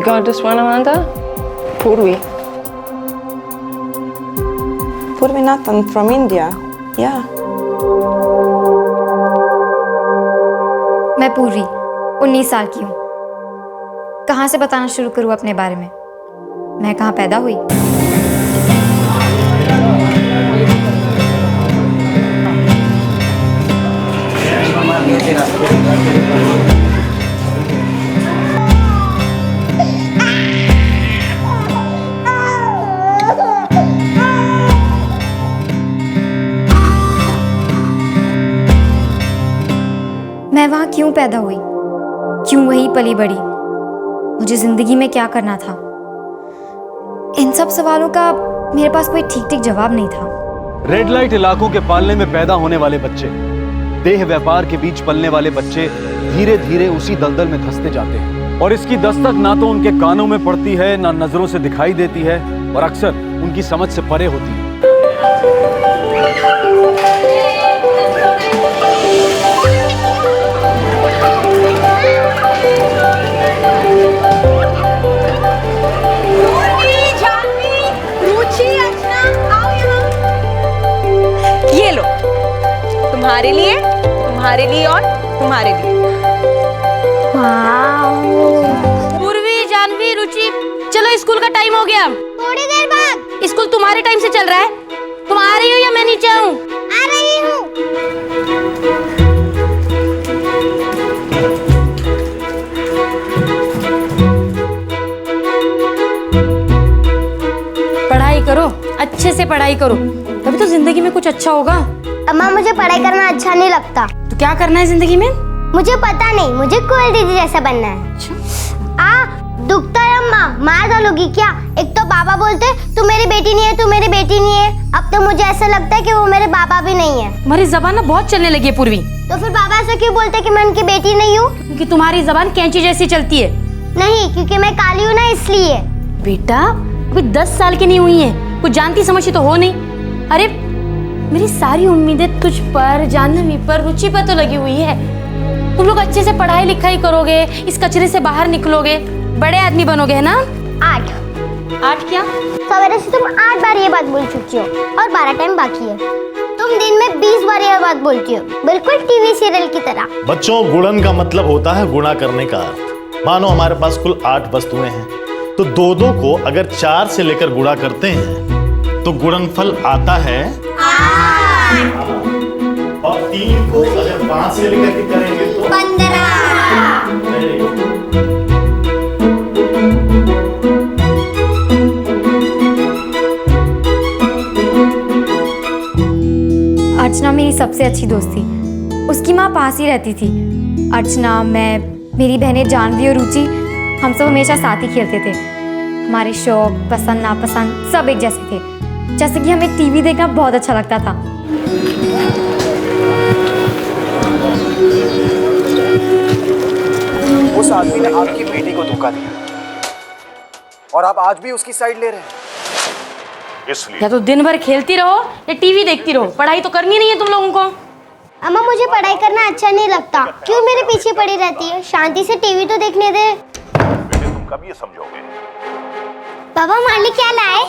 got this one, Amanda? Purvi. Purvi Nathan from India. Yeah. मैं पूर्वी 19 साल की हूँ। कहाँ से बताना शुरू करूँ अपने बारे में? मैं कहाँ पैदा हुई? मैं वहाँ क्यों पैदा हुई? क्यों वहीं पली बड़ी? मुझे जिंदगी में क्या करना था? इन सब सवालों का मेरे पास कोई ठीक ठीक जवाब नहीं था। रेड लाइट इलाकों के पालने में पैदा होने वाले बच्चे, देह व्यापार के बीच पलने वाले बच्चे धीरे धीरे उसी दलदल में धंसते जाते हैं और इसकी दस्तक ना तो उनके कानों में पड़ती है, ना नजरों से दिखाई देती है और अक्सर उनकी समझ से परे होती है। ये लो, तुम्हारे लिए और तुम्हारे लिए। पूर्वी, जानवी, रुचि, चलो स्कूल का टाइम हो गया। थोड़ी देर बाद। स्कूल तुम्हारे टाइम से चल रहा है। तुम आ रही हो या मैं नीचे आऊं? आ रही हूँ। पढ़ाई करो, अच्छे से पढ़ाई करो, तभी तो जिंदगी में कुछ अच्छा होगा। अम्मा, मुझे पढ़ाई करना अच्छा नहीं लगता। तो क्या करना है जिंदगी में? मुझे पता नहीं, मुझे कोयल दीदी जैसा बनना है। दुखता है अम्मा, मार डालोगी क्या? एक तो बाबा बोलते तू मेरी बेटी नहीं है, तू मेरी बेटी नहीं है। अब तो मुझे ऐसा लगता है कि वो मेरे बाबा भी नहीं है। तुम्हारी जबान ना बहुत चलने लगी है पूर्वी। तो फिर बाबा ऐसा क्यों बोलते कि मैं उनकी बेटी नहीं हूँ? क्योंकि तुम्हारी जबान कैंची जैसी चलती है। नहीं, क्योंकि मैं काली हूँ ना, इसलिए। बेटा अभी 10 साल की नहीं हुई है, कुछ जानती समझती तो हो नहीं। अरे मेरी सारी उम्मीदें तुझ पर, जानवी पर, रुचि पर तो लगी हुई है। तुम लोग अच्छे से पढ़ाई लिखाई करोगे, इस कचरे से बाहर निकलोगे, बड़े आदमी बनोगे, है ना? 8 क्या? सवेरे से तुम 8 बार ये बात बोल चुकी हो और 12 टाइम बाकी है। तुम दिन में 20 बार ये बात बोलती हो, बिल्कुल टीवी सीरियल की तरह। बच्चों, गुणन का मतलब होता है गुणा करने का अर्थ। मानो हमारे पास कुल 8 वस्तुएं हैं, तो 2-2 को अगर 4 से लेकर गुणा करते हैं तो गुणनफल आता है 8। और 3 को अगर 5 से लेकर के करेंगे तो 15। अर्चना मेरी सबसे अच्छी दोस्त थी। उसकी माँ पास ही रहती थी। अर्चना, मैं, मेरी बहनें जानवी और रुचि, हम सब हमेशा साथ ही खेलते थे। हमारे शौक, पसंद नापसंद सब एक जैसे थे। जैसे कि हमें टीवी देखना बहुत अच्छा लगता था। उस आदमी ने आपकी बेटी को धोखा दिया और आप आज भी उसकी साइड ले रहे हैं। इसलिए या तो दिन भर खेलती रहो या टीवी देखती रहो, पढ़ाई तो करनी नहीं है तुम लोगों को। अम्मा, मुझे पढ़ाई करना अच्छा नहीं लगता। क्यों मेरे पीछे पड़ी रहती है? शांति से टीवी तो देखने दे। बेटे, तुम कब ये समझोगे? पापा, मालिक क्या लाए?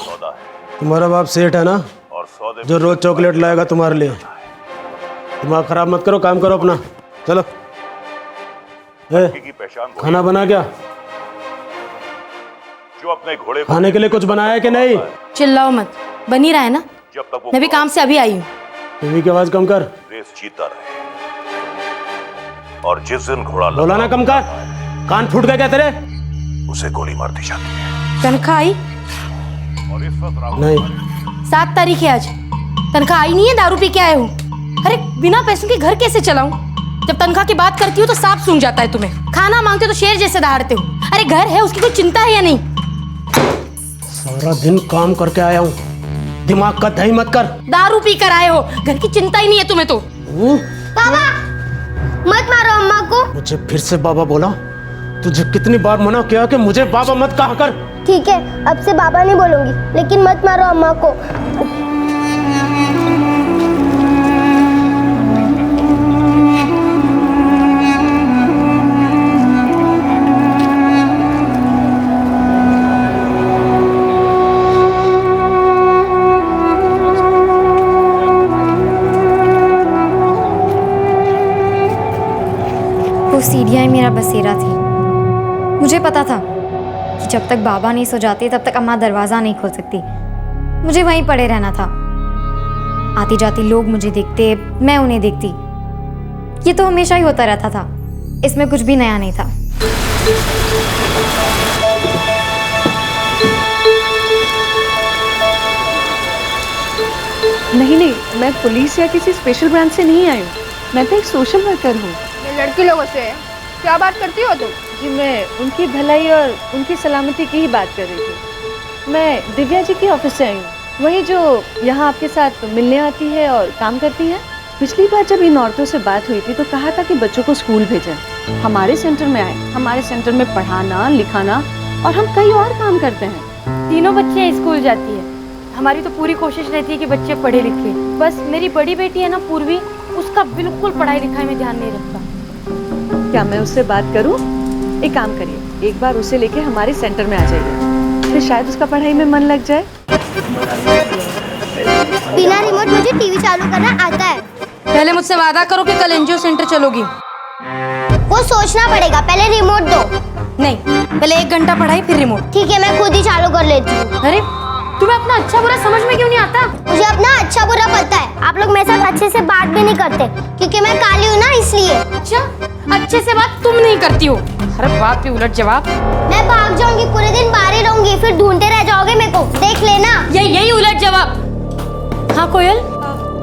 तुम्हारा बाप सेठ है ना, और सौदे जो रोज चॉकलेट लाएगा तुम्हारे लिए। दिमाग खराब मत करो, काम करो अपना। चलो। की पहचान खाना बना क्या? जो अपने घोड़े खाने के लिए कुछ बनाया है कि नहीं? चिल्लाओ मत, बन ही रहा है ना। जब तक वो मैं भी काम से अभी आई हूँ। टीवी की आवाज कम कर। रेस जीता रहे और जिस दिन घोड़ा बोला ना कम कर। कान फूट गए क्या तेरे? उसे गोली मार दी जाती है। तनख्वाह आई? और इस वक्त राहुल नहीं। 7 तारीख है आज, तनख्वाह आई नहीं है, दारू पी के आए हो। अरे बिना पैसों के घर कैसे चलाऊं? जब तनख्वाह की बात करती हो तो सांप सूंघ जाता है तुम्हें। खाना मांगते हो तो शेर जैसे दहाड़ते हो। अरे घर है, उसकी कोई चिंता है या नहीं? सारा दिन काम करके आया हूँ, दिमाग का दही मत कर। दारू पी कर आए हो, घर की चिंता ही नहीं है तुम्हें तो। पापा, मत मारो अम्मा को। मुझे फिर से बाबा बोला? तुझे कितनी बार मना किया कि मुझे बाबा मत कहा कर। ठीक है, अब से बाबा नहीं बोलूंगी, लेकिन मत मारो अम्मा को। वो सीढ़ियाँ ही मेरा बसेरा थी। मुझे पता था कि जब तक बाबा नहीं सो जाते तब तक अम्मा दरवाज़ा नहीं खोल सकती। मुझे वहीं पड़े रहना था। आती जाती लोग मुझे देखते, मैं उन्हें देखती। ये तो हमेशा ही होता रहता था, इसमें कुछ भी नया नहीं था। नहीं, मैं पुलिस या किसी स्पेशल ब्रांच से नहीं आई हूँ। मैं तो एक सोशल वर्कर हूँ। ये लड़की लोगों से क्या बात करती हो तुम? जी, मैं उनकी भलाई और उनकी सलामती की ही बात कर रही थी। मैं दिव्या जी के ऑफिस से आई हूँ, वही जो यहाँ आपके साथ मिलने आती है और काम करती है। पिछली बार जब इन औरतों से बात हुई थी तो कहा था कि बच्चों को स्कूल भेजें, हमारे सेंटर में आए, हमारे सेंटर में पढ़ाना लिखाना और हम कई और काम करते हैं। तीनों बच्चियाँ स्कूल जाती है। हमारी तो पूरी कोशिश रहती है कि बच्चे पढ़े लिखे। बस मेरी बड़ी बेटी है ना पूर्वी, उसका बिल्कुल पढ़ाई लिखाई में ध्यान नहीं रखता। क्या मैं उससे बात करूँ? एक काम करिए, एक बार उसे लेके हमारे सेंटर में आ जाइए, फिर शायद उसका पढ़ाई में मन लग जाए। बिना रिमोट मुझे टीवी चालू करना आता है। पहले मुझसे वादा करो कि कल एनजीओ सेंटर चलोगी। वो सोचना पड़ेगा, पहले रिमोट दो। नहीं, पहले 1 घंटा पढ़ाई फिर रिमोट। ठीक है, मैं खुद ही चालू कर लेती हूँ। अरे तुम्हें अपना अच्छा बुरा समझ में क्यों नहीं आता? मुझे अपना अच्छा बुरा पता है। आप लोग मेरे साथ अच्छे से बात भी नहीं करते क्योंकि मैं काली हूँ ना, इसलिए। अच्छा, अच्छे से बात तुम नहीं करती हो। अरे बात पे उलट जवाब। मैं भाग जाऊंगी, पूरे दिन बाहर ही रहूंगी, फिर ढूंढते रह जाओगे मेरे को, देख लेना। यही उलट जवाब। हाँ कोयल,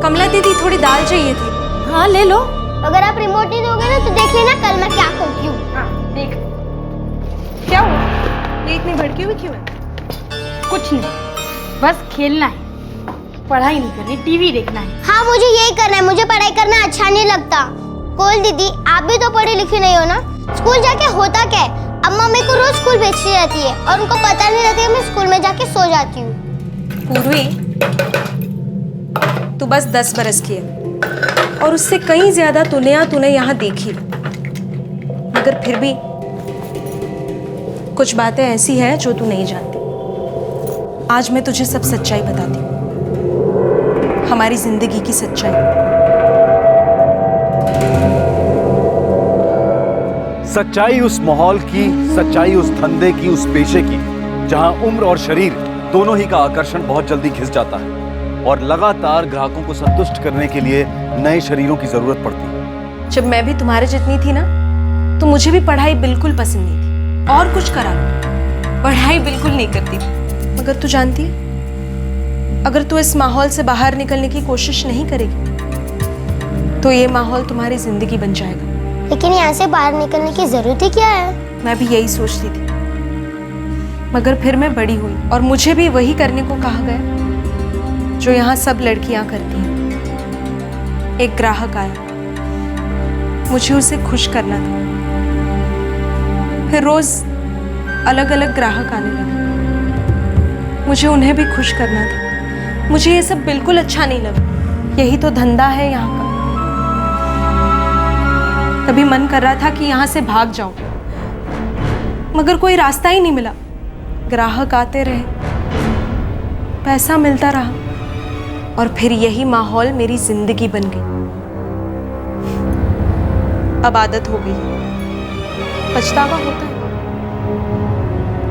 कमला दीदी, थोड़ी दाल चाहिए थी। हाँ ले लो। अगर आप रिमोट नहीं दोगे ना तो देख लेना कल मैं क्या करती हूँ। देख क्या हुआ? ये इतनी भड़की हुई क्यों है? कुछ नहीं, बस खेलना है, पढ़ाई नहीं करनी, टीवी देखना है। हाँ, मुझे यही करना है। मुझे पढ़ाई करना अच्छा नहीं लगता। कोयल दीदी, आप भी तो पढ़ी लिखी नहीं हो ना। स्कूल जाके होता क्या है? अम्मा मेरे को रोज स्कूल भेजती रहती है और उनको पता नहीं रहती है मैं स्कूल में जाके सो जाती हूँ। पूर्वी, तू बस 10 बरस की है और उससे कहीं ज्यादा तूने यहाँ देखी, मगर फिर भी कुछ बातें ऐसी हैं जो तू नहीं जानती। आज मैं तुझे सब सच्चाई बताती हूँ, हमारी जिंदगी की सच्चाई। सच्चाई उस माहौल की, सच्चाई उस धंधे की, उस पेशे की जहां उम्र और शरीर दोनों ही का आकर्षण बहुत जल्दी घिस जाता है और लगातार ग्राहकों को संतुष्ट करने के लिए नए शरीरों की जरूरत पड़ती है। जब मैं भी तुम्हारे जितनी थी ना, तो मुझे भी पढ़ाई बिल्कुल पसंद नहीं थी। और कुछ करा लो, पढ़ाई बिल्कुल नहीं करती थी। मगर तू जानती है, अगर तू इस माहौल से बाहर निकलने की कोशिश नहीं करेगी तो ये माहौल तुम्हारी जिंदगी बन जाएगा। लेकिन यहाँ से बाहर निकलने की जरूरत ही क्या है? मैं भी यही सोचती थी, मगर फिर मैं बड़ी हुई और मुझे भी वही करने को कहा गया जो यहाँ सब लड़कियां करती हैं। एक ग्राहक आया, मुझे उसे खुश करना था। फिर रोज अलग अलग ग्राहक आने लगे, मुझे उन्हें भी खुश करना था। मुझे ये सब बिल्कुल अच्छा नहीं लगा। यही तो धंधा है यहाँ का। तभी मन कर रहा था कि यहाँ से भाग जाऊं, मगर कोई रास्ता ही नहीं मिला। ग्राहक आते रहे, पैसा मिलता रहा और फिर यही माहौल मेरी जिंदगी बन गई। अब आदत हो गई, पछतावा होता है।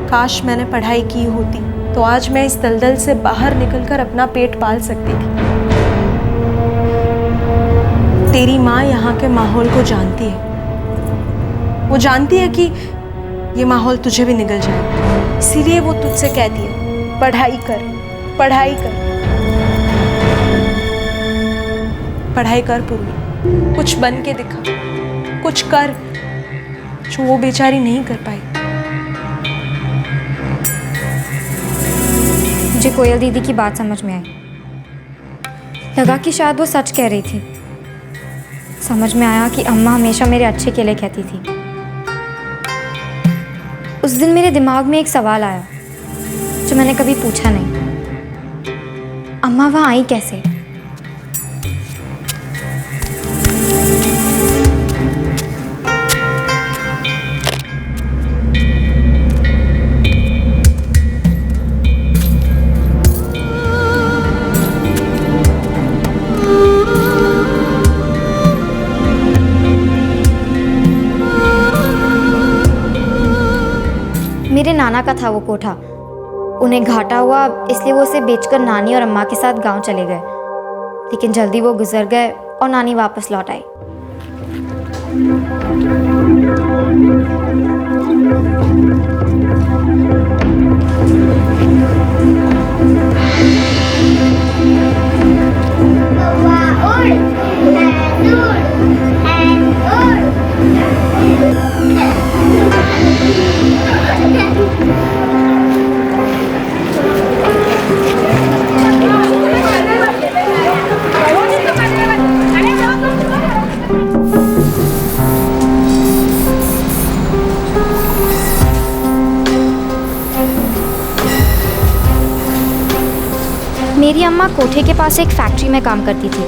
काश मैंने पढ़ाई की होती तो आज मैं इस दलदल से बाहर निकलकर अपना पेट पाल सकती थी। तेरी माँ यहाँ के माहौल को जानती है। वो जानती है कि ये माहौल तुझे भी निगल जाएगा, इसीलिए वो तुझसे कहती है पढ़ाई कर, पढ़ाई कर, पढ़ाई कर पूर्वी, कुछ बन के दिखा, कुछ कर जो वो बेचारी नहीं कर पाई। मुझे कोयल दीदी की बात समझ में आई। लगा कि शायद वो सच कह रही थी। समझ में आया कि अम्मा हमेशा मेरे अच्छे के लिए कहती थी। उस दिन मेरे दिमाग में एक सवाल आया जो मैंने कभी पूछा नहीं। अम्मा वहाँ आई कैसे? नाना का था वो कोठा। उन्हें घाटा हुआ, इसलिए वो उसे बेचकर नानी और अम्मा के साथ गांव चले गए। लेकिन जल्दी वो गुजर गए और नानी वापस लौट आई। मेरी अम्मा कोठे के पास एक फैक्ट्री में काम करती थी।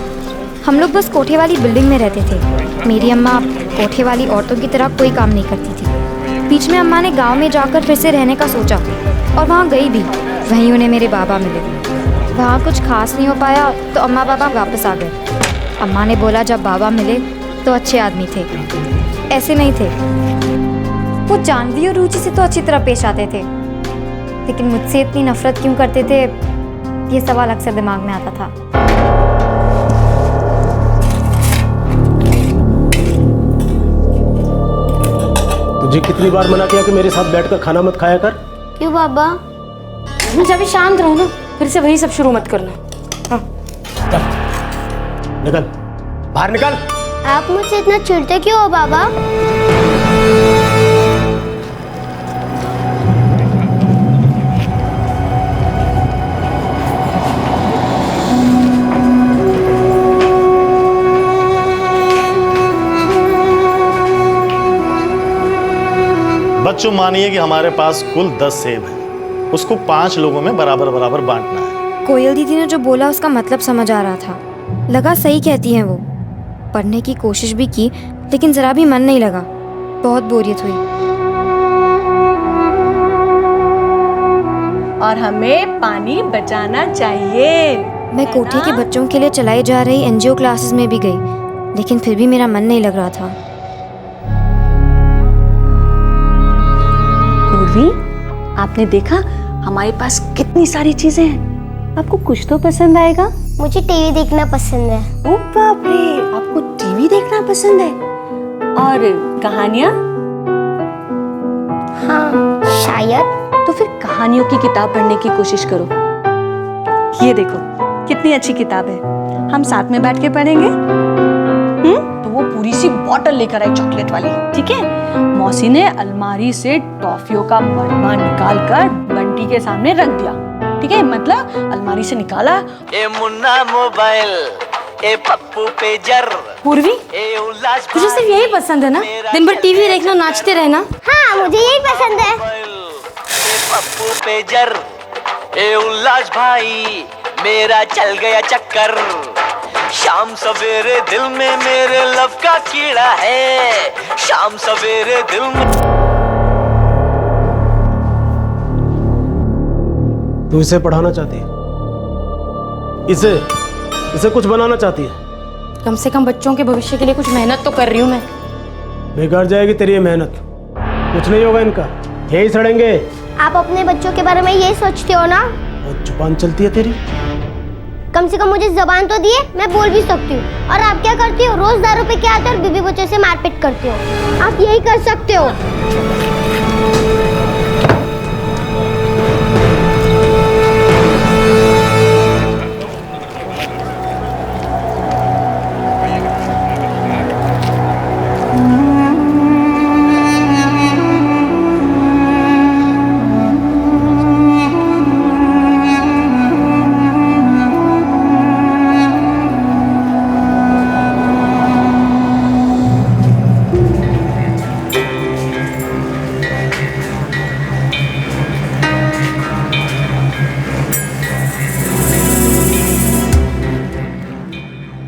हम लोग बस कोठे वाली बिल्डिंग में रहते थे। मेरी अम्मा कोठे वाली औरतों की तरह कोई काम नहीं करती थी। बीच में अम्मा ने गांव में जाकर फिर से रहने का सोचा और वहाँ गई भी। वहीं उन्हें मेरे बाबा मिले। वहाँ कुछ खास नहीं हो पाया तो अम्मा बाबा वापस आ गए। अम्मा ने बोला जब बाबा मिले तो अच्छे आदमी थे, ऐसे नहीं थे। वो जानवी और रुचि से तो अच्छी तरह पेश आते थे, लेकिन मुझसे इतनी नफरत क्यों करते थे, ये सवाल अक्सर दिमाग में आता था। तुझे कितनी बार मना किया कि मेरे साथ बैठकर खाना मत खाया कर? क्यों बाबा? मुझे अभी शांत रहो ना, फिर से वही सब शुरू मत करना। हाँ। निकल बाहर, निकल। आप मुझसे इतना चिढ़ते क्यों हो बाबा? बच्चों, मानिए कि हमारे पास कुल 10 सेब हैं। उसको 5 लोगों में बराबर बराबर बांटना है। कोयल दीदी ने जो बोला उसका मतलब समझ आ रहा था। लगा सही कहती हैं वो। पढ़ने की कोशिश भी की लेकिन जरा भी मन नहीं लगा। बहुत बोरियत हुई। और हमें पानी बचाना चाहिए। मैं कोठे के बच्चों के लिए चलाई जा रही एनजीओ क्लासेस में भी गई, लेकिन फिर भी मेरा मन नहीं लग रहा था। पूर्वी, आपने देखा हमारे पास कितनी सारी चीजें हैं। आपको कुछ तो पसंद आएगा। मुझे टीवी देखना पसंद है। ओ बाप रे, आपको टीवी देखना पसंद है? और कहानियाँ? हाँ, शायद। तो फिर कहानियों की किताब पढ़ने की कोशिश करो। ये देखो कितनी अच्छी किताब है। हम साथ में बैठ के पढ़ेंगे। तो वो पूरी सी बॉटल लेकर आई चॉकलेट वाली, ठीक है? मौसी ने अलमारी से टॉफियों का मरबा निकाल कर बंटी के सामने रख दिया, ठीक है? मतलब अलमारी से निकाला। ए मुन्ना मोबाइल, ए पप्पू पेजर। पूर्वी, तुझे सिर्फ यही पसंद है ना? दिन भर टीवी देखना, नाचते रहना। हाँ, मुझे यही पसंद है। ए पप्पू पेजर, ए उल्लास भाई, मेरा चल गया चक्कर। शाम सवेरे दिल में मेरे लव का कीड़ा है। शाम सवेरे दिल में। तू इसे पढ़ाना चाहती है? इसे कुछ बनाना चाहती है? कम से कम बच्चों के भविष्य के लिए कुछ मेहनत तो कर रही हूँ मैं। बेकार जाएगी तेरी ये मेहनत। कुछ नहीं होगा इनका, यही सड़ेंगे। आप अपने बच्चों के बारे में ये सोचते हो ना? और जुबान चलती है तेरी। कम से कम मुझे जबान तो दिए, मैं बोल भी सकती हूँ। और आप क्या करती हो? रोज दारू पे के आते हो और बीबी बच्चों से मारपीट करते हो। आप यही कर सकते हो।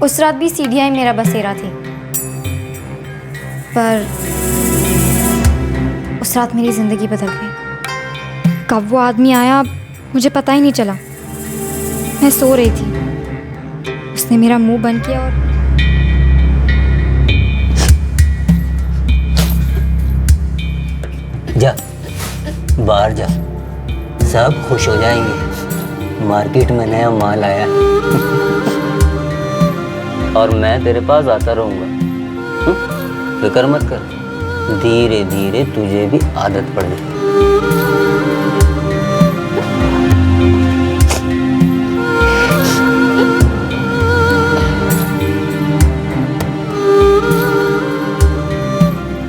उस रात भी सीढ़ियाँ मेरा बसेरा थी, पर उस रात मेरी जिंदगी बदल गई। कब वो आदमी आया मुझे पता ही नहीं चला। मैं सो रही थी, उसने मेरा मुंह बंद किया और जा बाहर जा, सब खुश हो जाएंगे। मार्केट में नया माल आया है। और मैं तेरे पास आता रहूंगा। फिक्र मत कर, धीरे धीरे तुझे भी आदत पड़ जाएगी।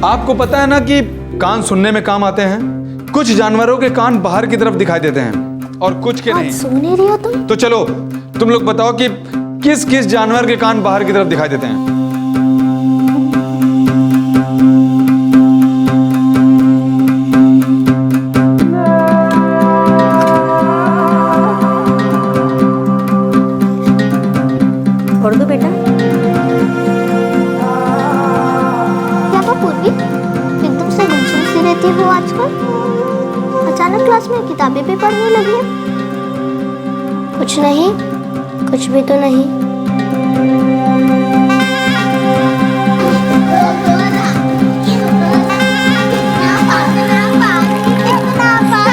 आपको पता है ना कि कान सुनने में काम आते हैं। कुछ जानवरों के कान बाहर की तरफ दिखाई देते हैं और कुछ के नहीं। सुन नहीं रही हो तुम? तो चलो तुम लोग बताओ कि किस किस जानवर के कान बाहर की तरफ दिखाई देते हैं। पढ़ दो बेटा। क्या वो पूर्वी एकदम से गुमसुम सी रहती हो आजकल? अचानक क्लास में किताबें भी पढ़ने लगी है? कुछ नहीं, कुछ भी तो नहीं।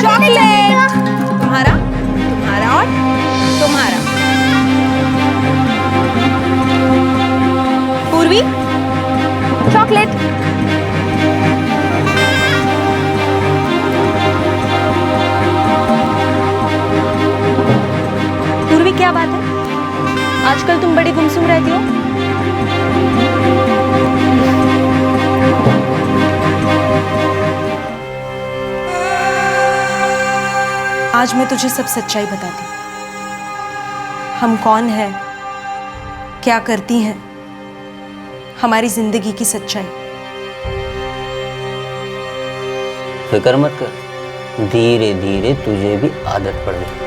चॉकलेट तुम्हारा, तुम्हारा और तुम्हारा। पूर्वी, चॉकलेट। पूर्वी, क्या बात है? आजकल तुम बड़ी गुमसुम रहती हो। आज मैं तुझे सब सच्चाई बताती हूँ। हम कौन हैं, क्या करती हैं, हमारी जिंदगी की सच्चाई। फिक्र मत कर, धीरे धीरे तुझे भी आदत पड़ जाएगी।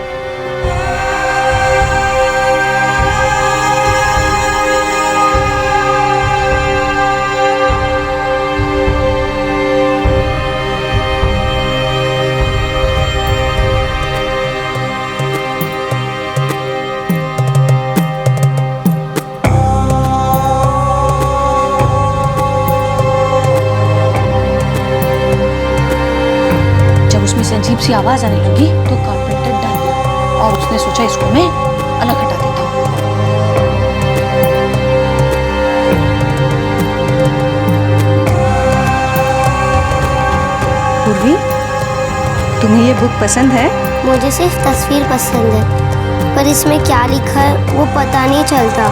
अजीब सी आवाज आने लगी तो कारपेंटर डर गया और उसने सोचा इसको मैं अलग हटा देता हूँ। पूर्वी, तुम्हें ये बुक पसंद है? मुझे सिर्फ तस्वीर पसंद है, पर इसमें क्या लिखा है वो पता नहीं चलता।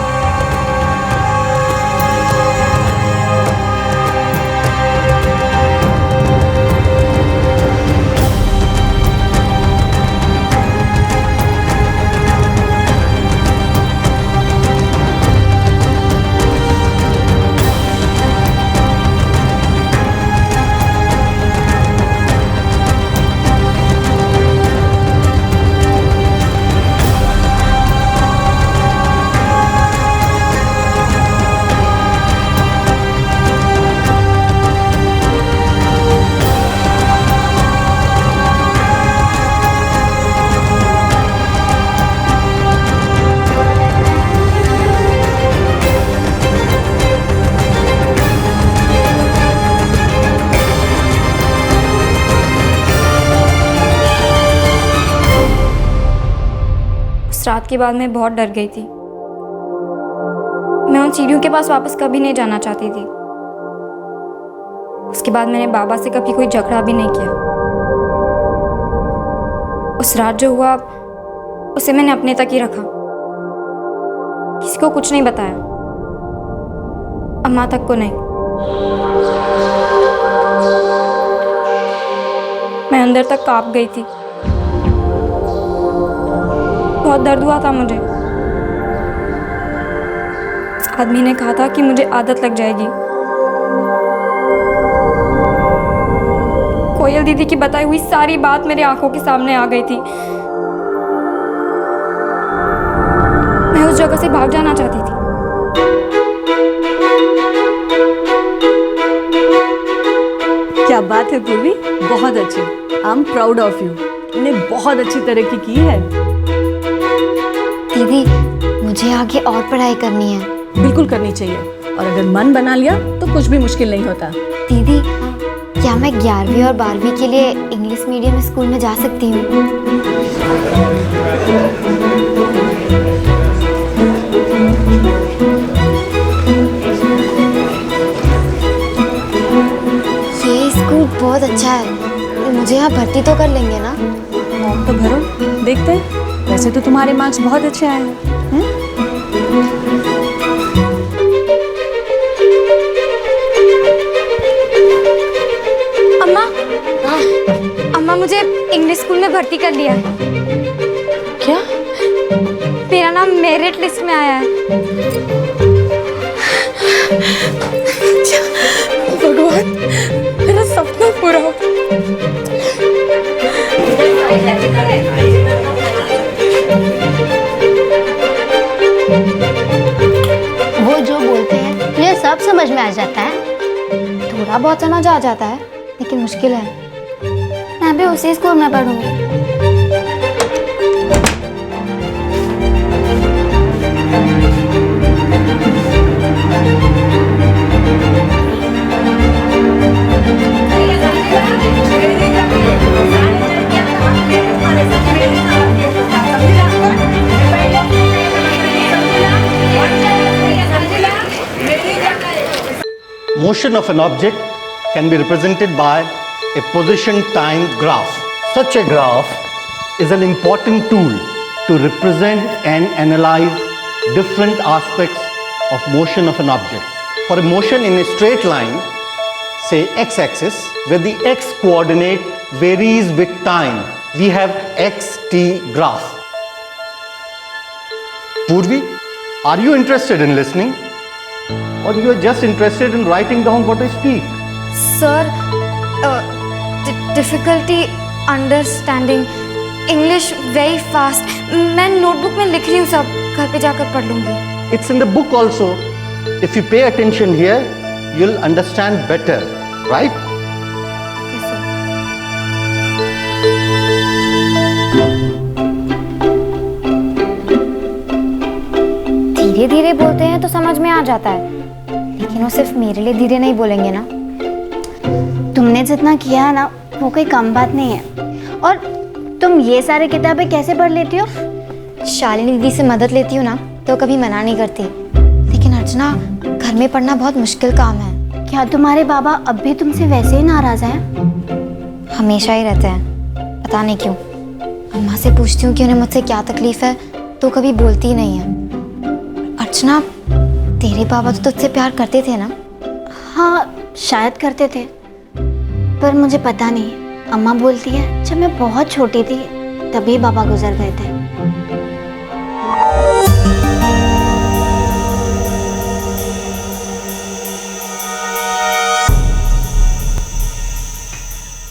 रात के बाद मैं बहुत डर गई थी। मैं उन सीढ़ियों के पास वापस कभी नहीं जाना चाहती थी। उसके बाद मैंने बाबा से कभी कोई झगड़ा भी नहीं किया। उस रात जो हुआ उसे मैंने अपने तक ही रखा, किसी को कुछ नहीं बताया, अम्मा तक को नहीं। मैं अंदर तक कांप गई थी, बहुत दर्द हुआ था मुझे। उस आदमी ने कहा था कि मुझे आदत लग जाएगी। कोयल दीदी की बताई हुई सारी बात मेरी आंखों के सामने आ गई थी। मैं उस जगह से भाग जाना चाहती थी। क्या बात है पूर्वी, बहुत अच्छी। I am proud of you. तुमने बहुत अच्छी तरक्की की है। दीदी, मुझे आगे और पढ़ाई करनी है। बिल्कुल करनी चाहिए, और अगर मन बना लिया तो कुछ भी मुश्किल नहीं होता। दीदी, क्या मैं 11वीं और 12वीं के लिए इंग्लिश मीडियम स्कूल में जा सकती हूँ? ये स्कूल बहुत अच्छा है, मुझे यहाँ भर्ती तो कर लेंगे ना? फॉर्म तो भरो, देखते हैं। वैसे तो तुम्हारे मार्क्स बहुत अच्छे आए हैं। अम्मा, अम्मा मुझे इंग्लिश स्कूल में भर्ती कर लिया है। क्या? मेरा नाम मेरिट लिस्ट में आया है। भगवान, मेरा सपना पूरा हो। वो जो बोलते हैं तुझे सब समझ में आ जाता है। थोड़ा बहुत समझ आ जाता है, लेकिन मुश्किल है। मैं भी उसी स्कूल में पढ़ूंगी। Motion of an object can be represented by a position-time graph. Such a graph is an important tool to represent and analyze different aspects of motion of an object. For a motion in a straight line, say x-axis, where the x coordinate varies with time, we have xt graph. Purvi, are you interested in listening? Or you are just interested in writing down what I speak? Sir, difficulty understanding English very fast. मैं notebook में लिख रही हूँ सब, घर पे जाकर पढ़ लूँगी। It's in the book also. If you pay attention here, you'll understand better, right? Yes, sir. धीरे धीरे बोलते हैं तो समझ में आ जाता है, लेकिन वो सिर्फ मेरे लिए धीरे नहीं बोलेंगे ना। तुमने जितना किया है ना वो कोई कम बात नहीं है। और तुम ये सारे किताबें कैसे पढ़ लेती हो? शालिनी दीदी से मदद लेती हूँ ना, तो कभी मना नहीं करती। लेकिन अर्चना, घर में पढ़ना बहुत मुश्किल काम है। क्या तुम्हारे बाबा अब भी तुमसे वैसे ही नाराज हैं? हमेशा ही रहते हैं, पता नहीं क्यों। अम्मा से पूछती हूँ कि उन्हें मुझसे क्या तकलीफ है, तो कभी बोलती ही नहीं है। अर्चना, तेरे बाबा तो तुझसे प्यार करते थे ना? हाँ, शायद करते थे, पर मुझे पता नहीं। अम्मा बोलती है जब मैं बहुत छोटी थी तभी बाबा गुजर गए थे।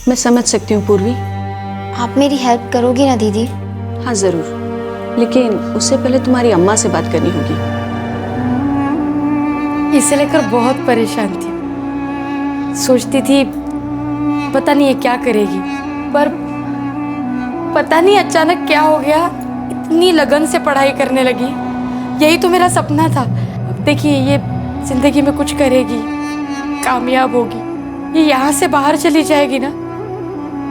मैं समझ सकती हूँ पूर्वी। आप मेरी हेल्प करोगी ना दीदी? हाँ जरूर, लेकिन उससे पहले तुम्हारी अम्मा से बात करनी होगी। इसे लेकर बहुत परेशान थी। सोचती थी पता नहीं ये क्या करेगी, पर पता नहीं अचानक क्या हो गया, इतनी लगन से पढ़ाई करने लगी। यही तो मेरा सपना था। अब देखिए ये जिंदगी में कुछ करेगी, कामयाब होगी, ये यहाँ से बाहर चली जाएगी ना,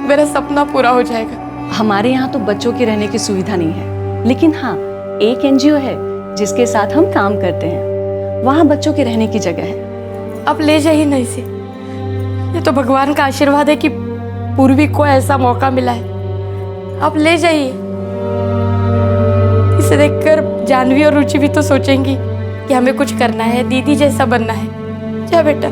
मेरा सपना पूरा हो जाएगा। हमारे यहाँ तो बच्चों के रहने की सुविधा नहीं है, लेकिन हाँ एक एनजीओ है जिसके साथ हम काम करते हैं, वहाँ बच्चों के रहने की जगह है। अब ले जाइए ना इसे, ये तो भगवान का आशीर्वाद है कि पूर्वी को ऐसा मौका मिला है। अब ले जाइए। इसे देखकर जानवी और रुचि भी तो सोचेंगी कि हमें कुछ करना है, दीदी जैसा बनना है। जा बेटा।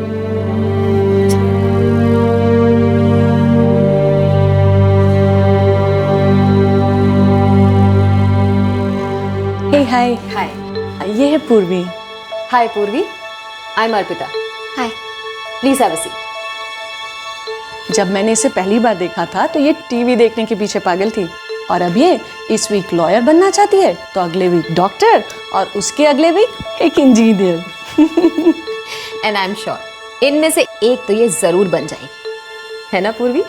हाय हाय, ये है पूर्वी। हाय पूर्वी, I am Arpita. Hi, please have a seat. जब मैंने इसे पहली बार देखा था तो ये टीवी देखने के पीछे पागल थी, और अब ये इस वीक लॉयर बनना चाहती है, तो अगले वीक डॉक्टर, और उसके अगले वीक एक engineer. And I am sure इनमें से एक तो ये जरूर बन जाएगी, है ना पूर्वी?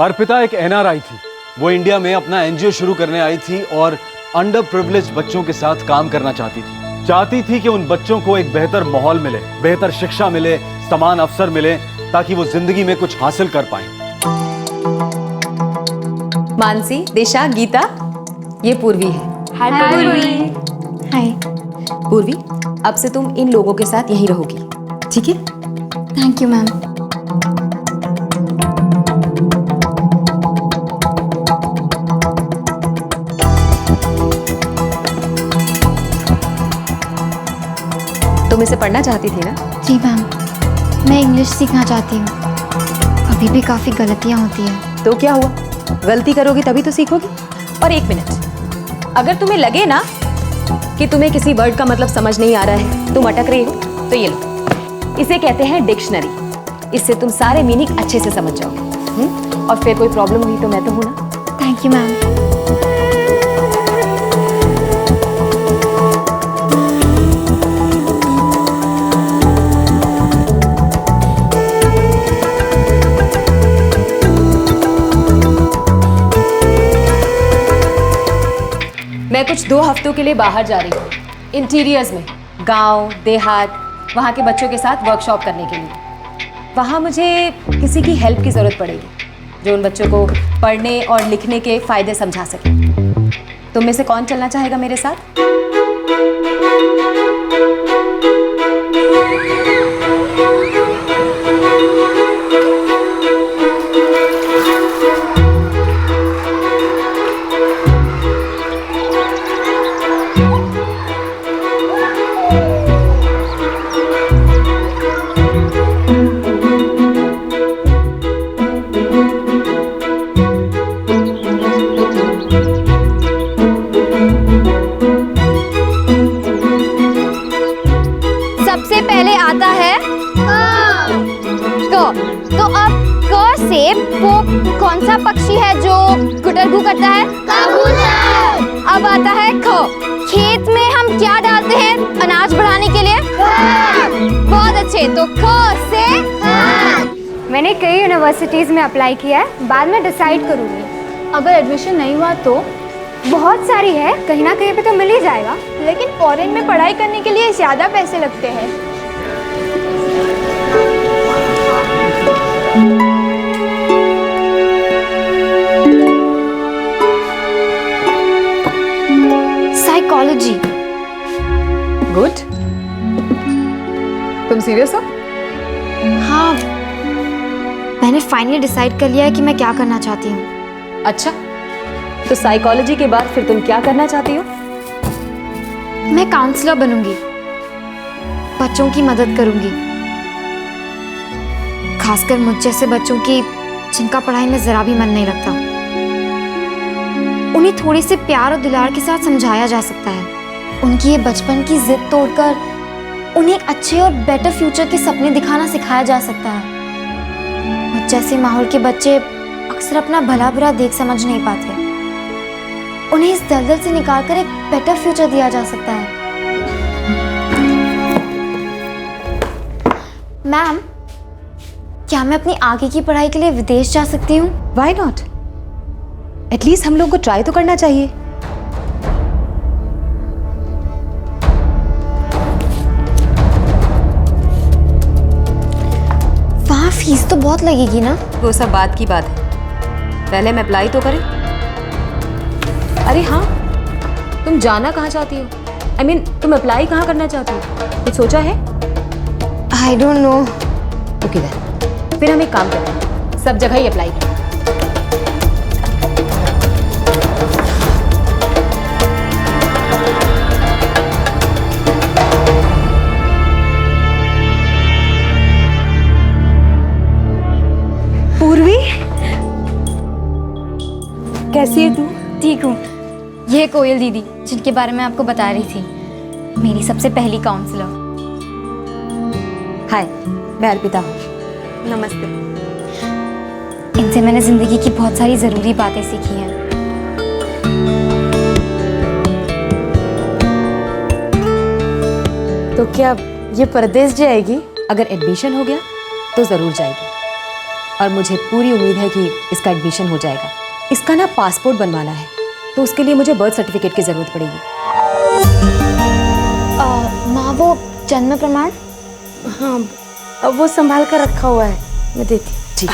अर्पिता एक एनआरआई थी। वो इंडिया में अपना एनजीओ शुरू करने आई थी और अंडर प्रिविलेज्ड बच्चों के साथ काम करना चाहती थी कि उन बच्चों को एक बेहतर माहौल मिले, बेहतर शिक्षा मिले, समान अवसर मिले, ताकि वो जिंदगी में कुछ हासिल कर पाए। मानसी, दिशा, गीता, ये पूर्वी है। हाय। पूर्वी, अब से तुम इन लोगों के साथ यहीं रहोगी, ठीक है? Thank you ma'am. तुम इसे पढ़ना चाहती थी ना? जी मैम, मैं इंग्लिश सीखना चाहती हूँ। अभी भी काफ़ी गलतियाँ होती हैं। तो क्या हुआ, गलती करोगी तभी तो सीखोगी। और एक मिनट, अगर तुम्हें लगे ना कि तुम्हें किसी वर्ड का मतलब समझ नहीं आ रहा है, तुम अटक रही हो, तो ये लो, इसे कहते हैं डिक्शनरी। इससे तुम सारे मीनिंग अच्छे से समझ जाओगे। और फिर कोई प्रॉब्लम हुई तो मैं तो हूं ना। Thank you ma'am. मैं कुछ 2 हफ्तों के लिए बाहर जा रही हूँ, इंटीरियर्स में, गांव, देहात, वहाँ के बच्चों के साथ वर्कशॉप करने के लिए। वहाँ मुझे किसी की हेल्प की ज़रूरत पड़ेगी, जो उन बच्चों को पढ़ने और लिखने के फ़ायदे समझा सके। तुम में से कौन चलना चाहेगा मेरे साथ? सबसे पहले आता है क। तो अब क से वो कौन सा पक्षी है जो गुटरगू करता है? कबूतर। अब आता है ख। खेत में हम क्या डालते हैं अनाज बढ़ाने के लिए? खाद। बहुत अच्छे, तो ख से खाद। मैंने कई यूनिवर्सिटीज़ में अप्लाई किया है, बाद में डिसाइड करूँगी। अगर एडमिशन नहीं हुआ तो बहुत सारी है, कहीं ना कहीं पे तो मिल ही जाएगा। लेकिन फॉरेन में पढ़ाई करने के लिए ज़्यादा पैसे लगते हैं। साइकोलॉजी। गुड। तुम सीरियस हो? हाँ, मैंने फाइनली डिसाइड कर लिया है कि मैं क्या करना चाहती हूँ। अच्छा, तो साइकोलॉजी के बाद फिर तुम क्या करना चाहती हो? मैं काउंसलर बनूंगी, बच्चों की मदद करूंगी, खासकर मुझ जैसे बच्चों की जिनका पढ़ाई में जरा भी मन नहीं लगता। उन्हें थोड़ी सी प्यार और दुलार के साथ समझाया जा सकता है। उनकी ये बचपन की जिद तोड़कर उन्हें एक अच्छे और बेटर फ्यूचर के सपने दिखाना सिखाया जा सकता है। मुझ जैसे माहौल के बच्चे अक्सर अपना भला बुरा देख समझ नहीं पाते। उन्हें इस दलदल से निकालकर एक बेटर फ्यूचर दिया जा सकता है। मैम, क्या मैं अपनी आगे की पढ़ाई के लिए विदेश जा सकती हूँ? Why not? एटलीस्ट हम लोग को ट्राई तो करना चाहिए। वहाँ फीस तो बहुत लगेगी ना? वो सब बात की बात है, पहले हम अप्लाई तो करें। अरे हाँ, तुम जाना कहाँ चाहती हो? I mean, तुम अप्लाई कहाँ करना चाहती हो? कुछ सोचा है? I don't know. Okay then, फिर हम एक काम करते हैं, सब जगह ही अप्लाई करें। पूर्वी, कैसी है तू? ठीक हूँ। ये कोयल दीदी जिनके बारे में आपको बता रही थी, मेरी सबसे पहली काउंसलर। हाय, मैं अर्पिता हूँ। नमस्ते। इनसे मैंने जिंदगी की बहुत सारी जरूरी बातें सीखी हैं। तो क्या ये परदेश जाएगी? अगर एडमिशन हो गया तो ज़रूर जाएगी, और मुझे पूरी उम्मीद है कि इसका एडमिशन हो जाएगा। इसका ना पासपोर्ट बनवाना है, तो उसके लिए मुझे बर्थ सर्टिफिकेट की ज़रूरत पड़ेगी। माँ, वो जन्म प्रमाण? हाँ, अब वो संभाल कर रखा हुआ है, मैं देती जी।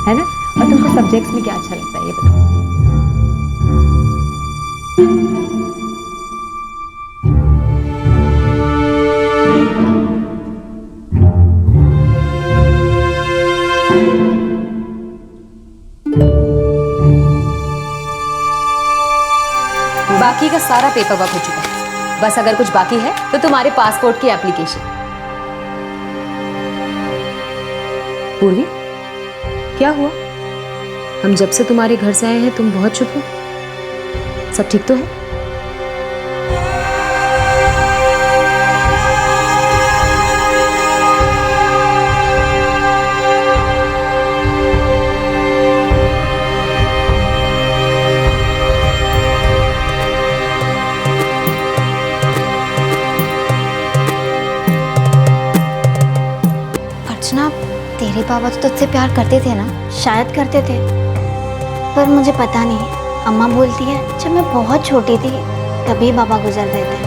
है ना? और तुमको सब्जेक्ट्स में क्या अच्छा लगता है ये बताओ। बाकी का सारा पेपर वर्क हो चुका है, बस अगर कुछ बाकी है तो तुम्हारे पासपोर्ट की एप्लीकेशन। पूर्वी, क्या हुआ? हम जब से तुम्हारे घर से आए हैं तुम बहुत चुप हो। सब ठीक तो है? अर्चना, तेरे पापा तो तुझसे प्यार करते थे ना? शायद करते थे, पर मुझे पता नहीं। अम्मा बोलती है जब मैं बहुत छोटी थी तभी पापा गुजर गए थे।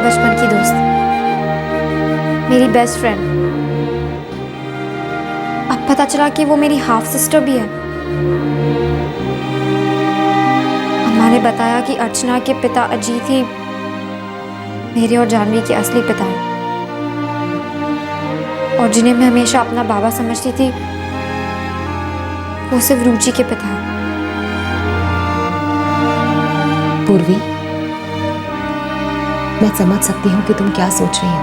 बचपन की दोस्त, मेरी बेस्ट फ्रेंड। अब पता चला कि वो मेरी हाफ सिस्टर भी है। अम्मा ने बताया कि अर्चना के पिता अजीत ही मेरे और जानवी के असली पिता हैं, और जिन्हें मैं हमेशा अपना बाबा समझती थी वो सिर्फ रुचि के पिता हैं। पूर्वी, मैं समझ सकती हूँ कि तुम क्या सोच रही हो,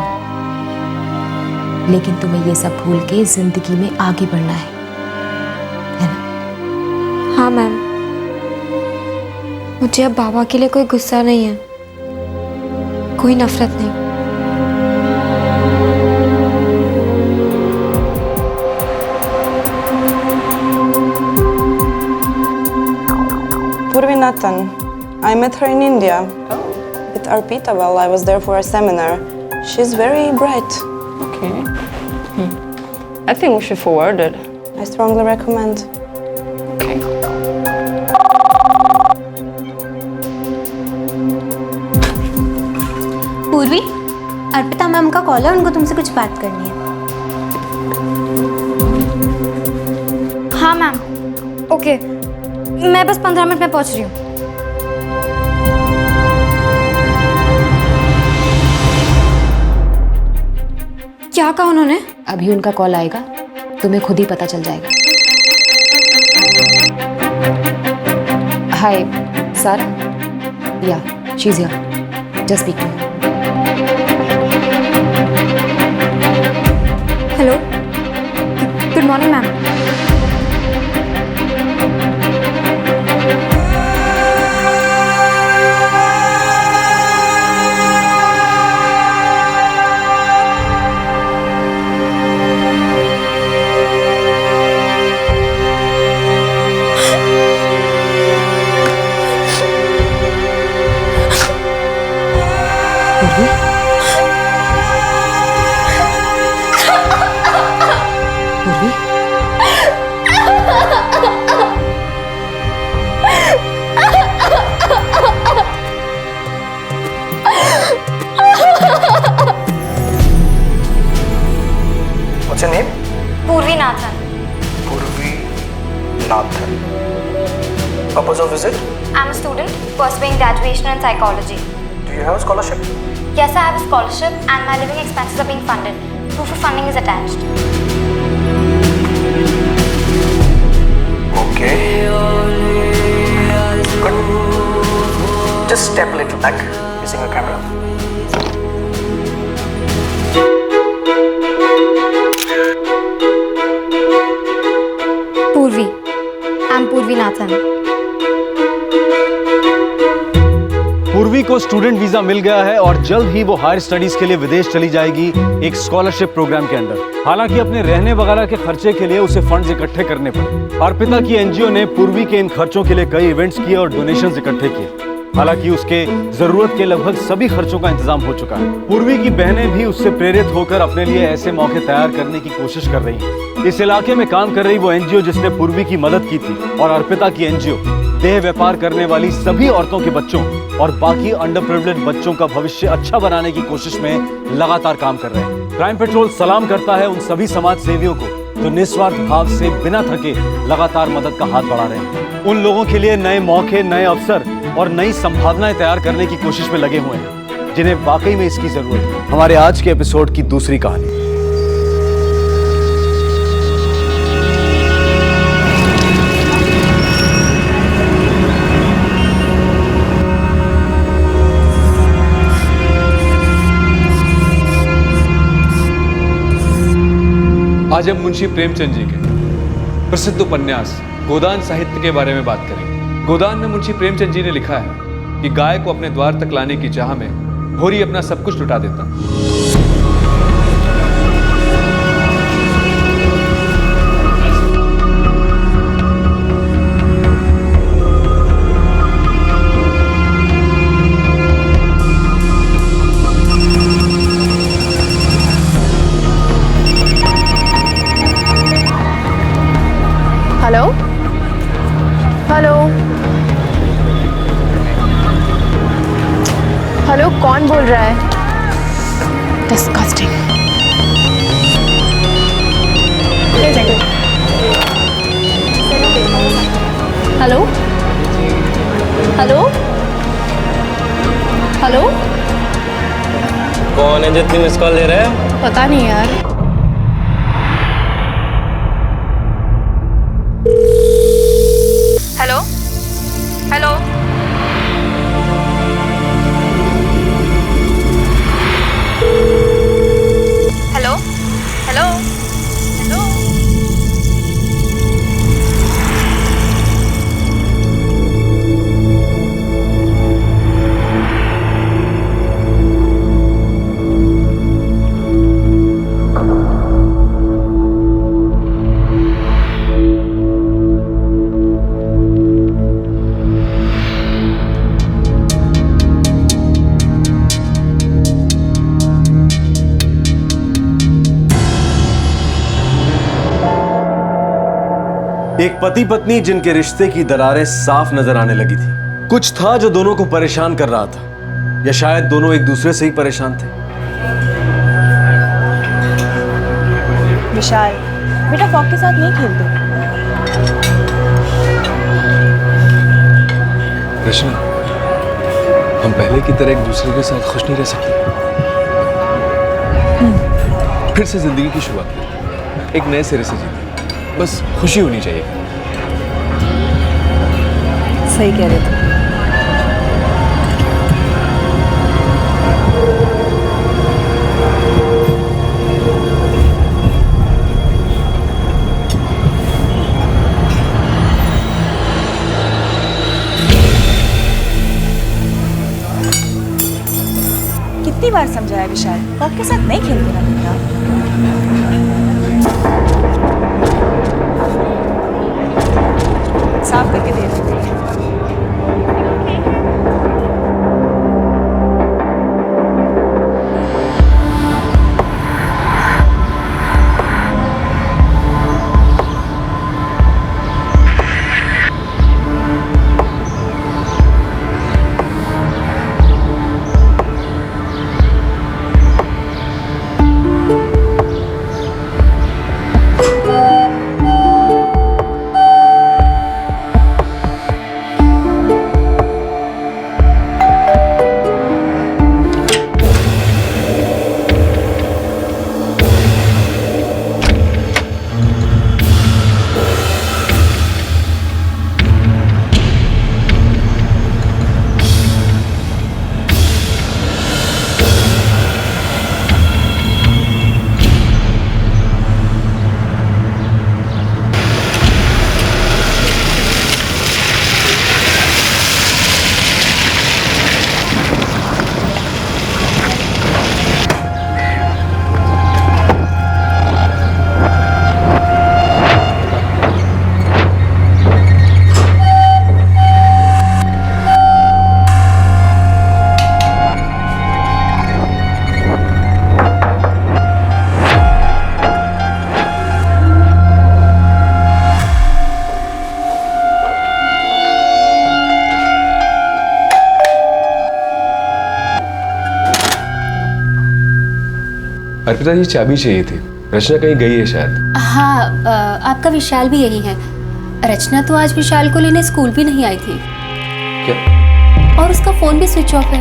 लेकिन तुम्हें ये सब भूल के जिंदगी में आगे बढ़ना है ना? हाँ मैम, मुझे अब बाबा के लिए कोई गुस्सा नहीं है, कोई नफरत नहीं। Purvi Nathan, I met her in India with Arpita while I was there for a seminar. She's very bright. Okay. I think we should forward it. I strongly recommend. Okay. पूर्वी, अर्पिता मैम का call है, उनको तुमसे कुछ बात करनी है। हाँ मैम, ओके, मैं बस 15 मिनट में पहुंच रही हूँ। क्या कहा उन्होंने? अभी उनका कॉल आएगा, तुम्हें खुद ही पता चल जाएगा। Hi Sara, yeah she is here, just speak to. Hello, good morning ma'am. What's your name? Purvi Nathan. Purvi Nathan. Purpose of visit? I'm a student pursuing graduation in psychology. Do you have a scholarship? Yes, I have a scholarship and my living expenses are being funded. Proof of funding is attached. Okay. Just step a little back, facing the camera. पूर्वी, I am पूर्वी Nathan. पूर्वी को student visa मिल गया है और जल्द ही वो higher studies के लिए विदेश चली जाएगी एक स्कॉलरशिप प्रोग्राम के अंदर। हालांकि अपने रहने वगैरह के खर्चे के लिए उसे फंड्स इकट्ठे करने पड़े। अर्पिता की एनजीओ ने पूर्वी के इन खर्चों के लिए कई इवेंट्स किए और डोनेशंस इकट्ठे किए। हालांकि उसके जरूरत के लगभग सभी खर्चों का इंतजाम हो चुका है। पूर्वी की बहनें भी उससे प्रेरित होकर अपने लिए ऐसे मौके तैयार करने की कोशिश कर रही हैं। इस इलाके में काम कर रही वो एनजीओ जिसने पूर्वी की मदद की थी और अर्पिता की एनजीओ देह व्यापार करने वाली सभी औरतों के बच्चों और बाकी अंडर प्रिविलेज्ड बच्चों का भविष्य अच्छा बनाने की कोशिश में लगातार काम कर रहे हैं। क्राइम पेट्रोल सलाम करता है उन सभी समाज सेवियों को जो निस्वार्थ भाव से बिना थके लगातार मदद का हाथ बढ़ा रहे हैं। उन लोगों के लिए नए मौके, नए अवसर और नई संभावनाएं तैयार करने की कोशिश में लगे हुए हैं जिन्हें वाकई में इसकी जरूरत है। हमारे आज के एपिसोड की दूसरी कहानी। आज हम मुंशी प्रेमचंद जी के प्रसिद्ध उपन्यास गोदान साहित्य के बारे में बात करेंगे। गोदान में मुंशी प्रेमचंद जी ने लिखा है कि गाय को अपने द्वार तक लाने की चाह में भोरी अपना सब कुछ लुटा देता। हेलो हेलो हेलो, कौन बोल रहा है? डिस्गस्टिंग। हेलो हेलो हेलो, कौन है जो इतनी मिस कॉल दे रहा है? पता नहीं यार। Hello hello hello hello hello, एक पति पत्नी जिनके रिश्ते की दरारें साफ नजर आने लगी थी। कुछ था जो दोनों को परेशान कर रहा था, या शायद दोनों एक दूसरे से ही परेशान थे। विशाल, बेटा फॉग के साथ नहीं खेलते। कृष्णा, हम पहले की तरह एक दूसरे के साथ खुश नहीं रह सकते। फिर से जिंदगी की शुरुआत करें, एक नए सिरे से जीते। बस खुशी होनी चाहिए। सही कह रहे थे। कितनी बार समझाया विशाल, फॉग के साथ नहीं खेलते ना बेटा। साफ करके दे रहे हैं। रचना जी चाबी चाहिए थी। रचना कहीं गई है शायद। हाँ, आपका विशाल भी यही है। रचना तो आज विशाल को लेने स्कूल भी नहीं आई थी। क्या? और उसका फोन भी स्विच ऑफ है।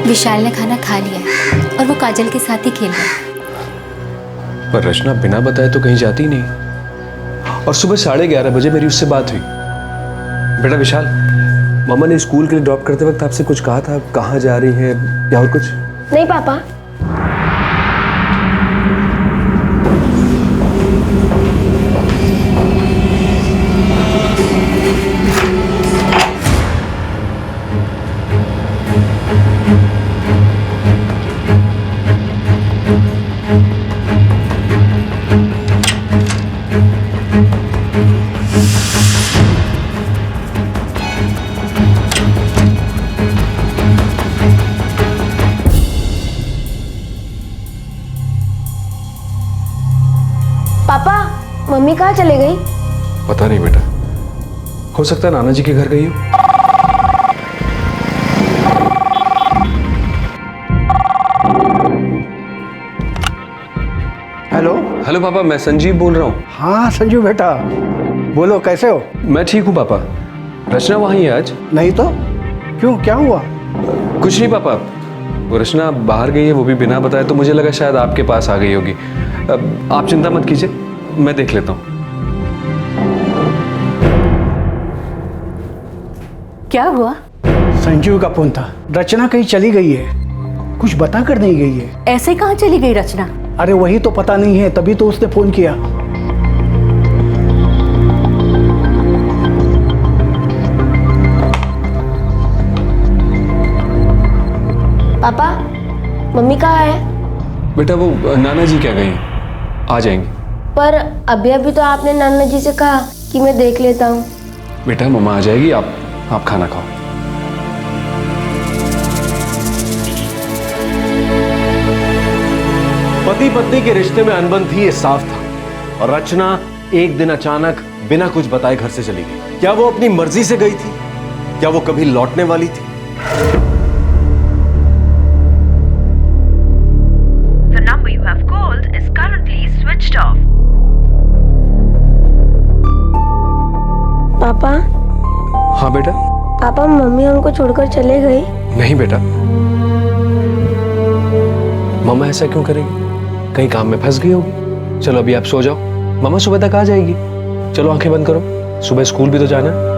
विशाल ने खाना खा लिया है और वो काजल के साथ ही खेल रहा है। पर रचना बिना बताए तो कहीं जाती नहीं। और सुबह 11:30 बजे मेरी उससे बात हुई। बेटा विशाल, मामा ने स्कूल के लिए ड्रॉप करते वक्त आपसे कुछ कहा था? कहाँ जा रही है या और कुछ? नहीं पापा। पापा, मम्मी कहाँ चले गई? पता नहीं बेटा, हो सकता है नाना जी के घर गई हो। हेलो। हेलो पापा, मैं संजीव बोल रहा हूँ। हाँ संजीव बेटा, बोलो कैसे हो? मैं ठीक हूँ पापा। रचना वहीं है आज? नहीं तो क्यों, क्या हुआ? कुछ नहीं पापा, वो रचना बाहर गई है, वो भी बिना बताए, तो मुझे लगा शायद आपके पास आ गई होगी। आप चिंता मत कीजिए, मैं देख लेता हूँ। क्या हुआ? संजीव का फोन था, रचना कहीं चली गई है, कुछ बता कर नहीं गई है। ऐसे कहाँ चली गई रचना? अरे वही तो पता नहीं है, तभी तो उसने फोन किया। पापा, मम्मी कहाँ है? बेटा वो नाना जी क्या गई, आ जाएंगे। पर अभी अभी तो आपने नाना जी से कहा कि मैं देख लेता हूँ। बेटा मम्मा आ जाएगी, आप खाना खाओ। पति पत्नी के रिश्ते में अनबन थी, ये साफ था। और रचना एक दिन अचानक बिना कुछ बताए घर से चली गई। क्या वो अपनी मर्जी से गई थी? क्या वो कभी लौटने वाली थी? The number you have called is currently switched off. पापा। हाँ बेटा। पापा, मम्मी हमको छोड़कर चले गई? नहीं बेटा, मम्मा ऐसा क्यों करेगी? कहीं काम में फंस गई होगी। चलो अभी आप सो जाओ, मम्मा सुबह तक आ जाएगी। चलो आंखें बंद करो, सुबह स्कूल भी तो जाना है।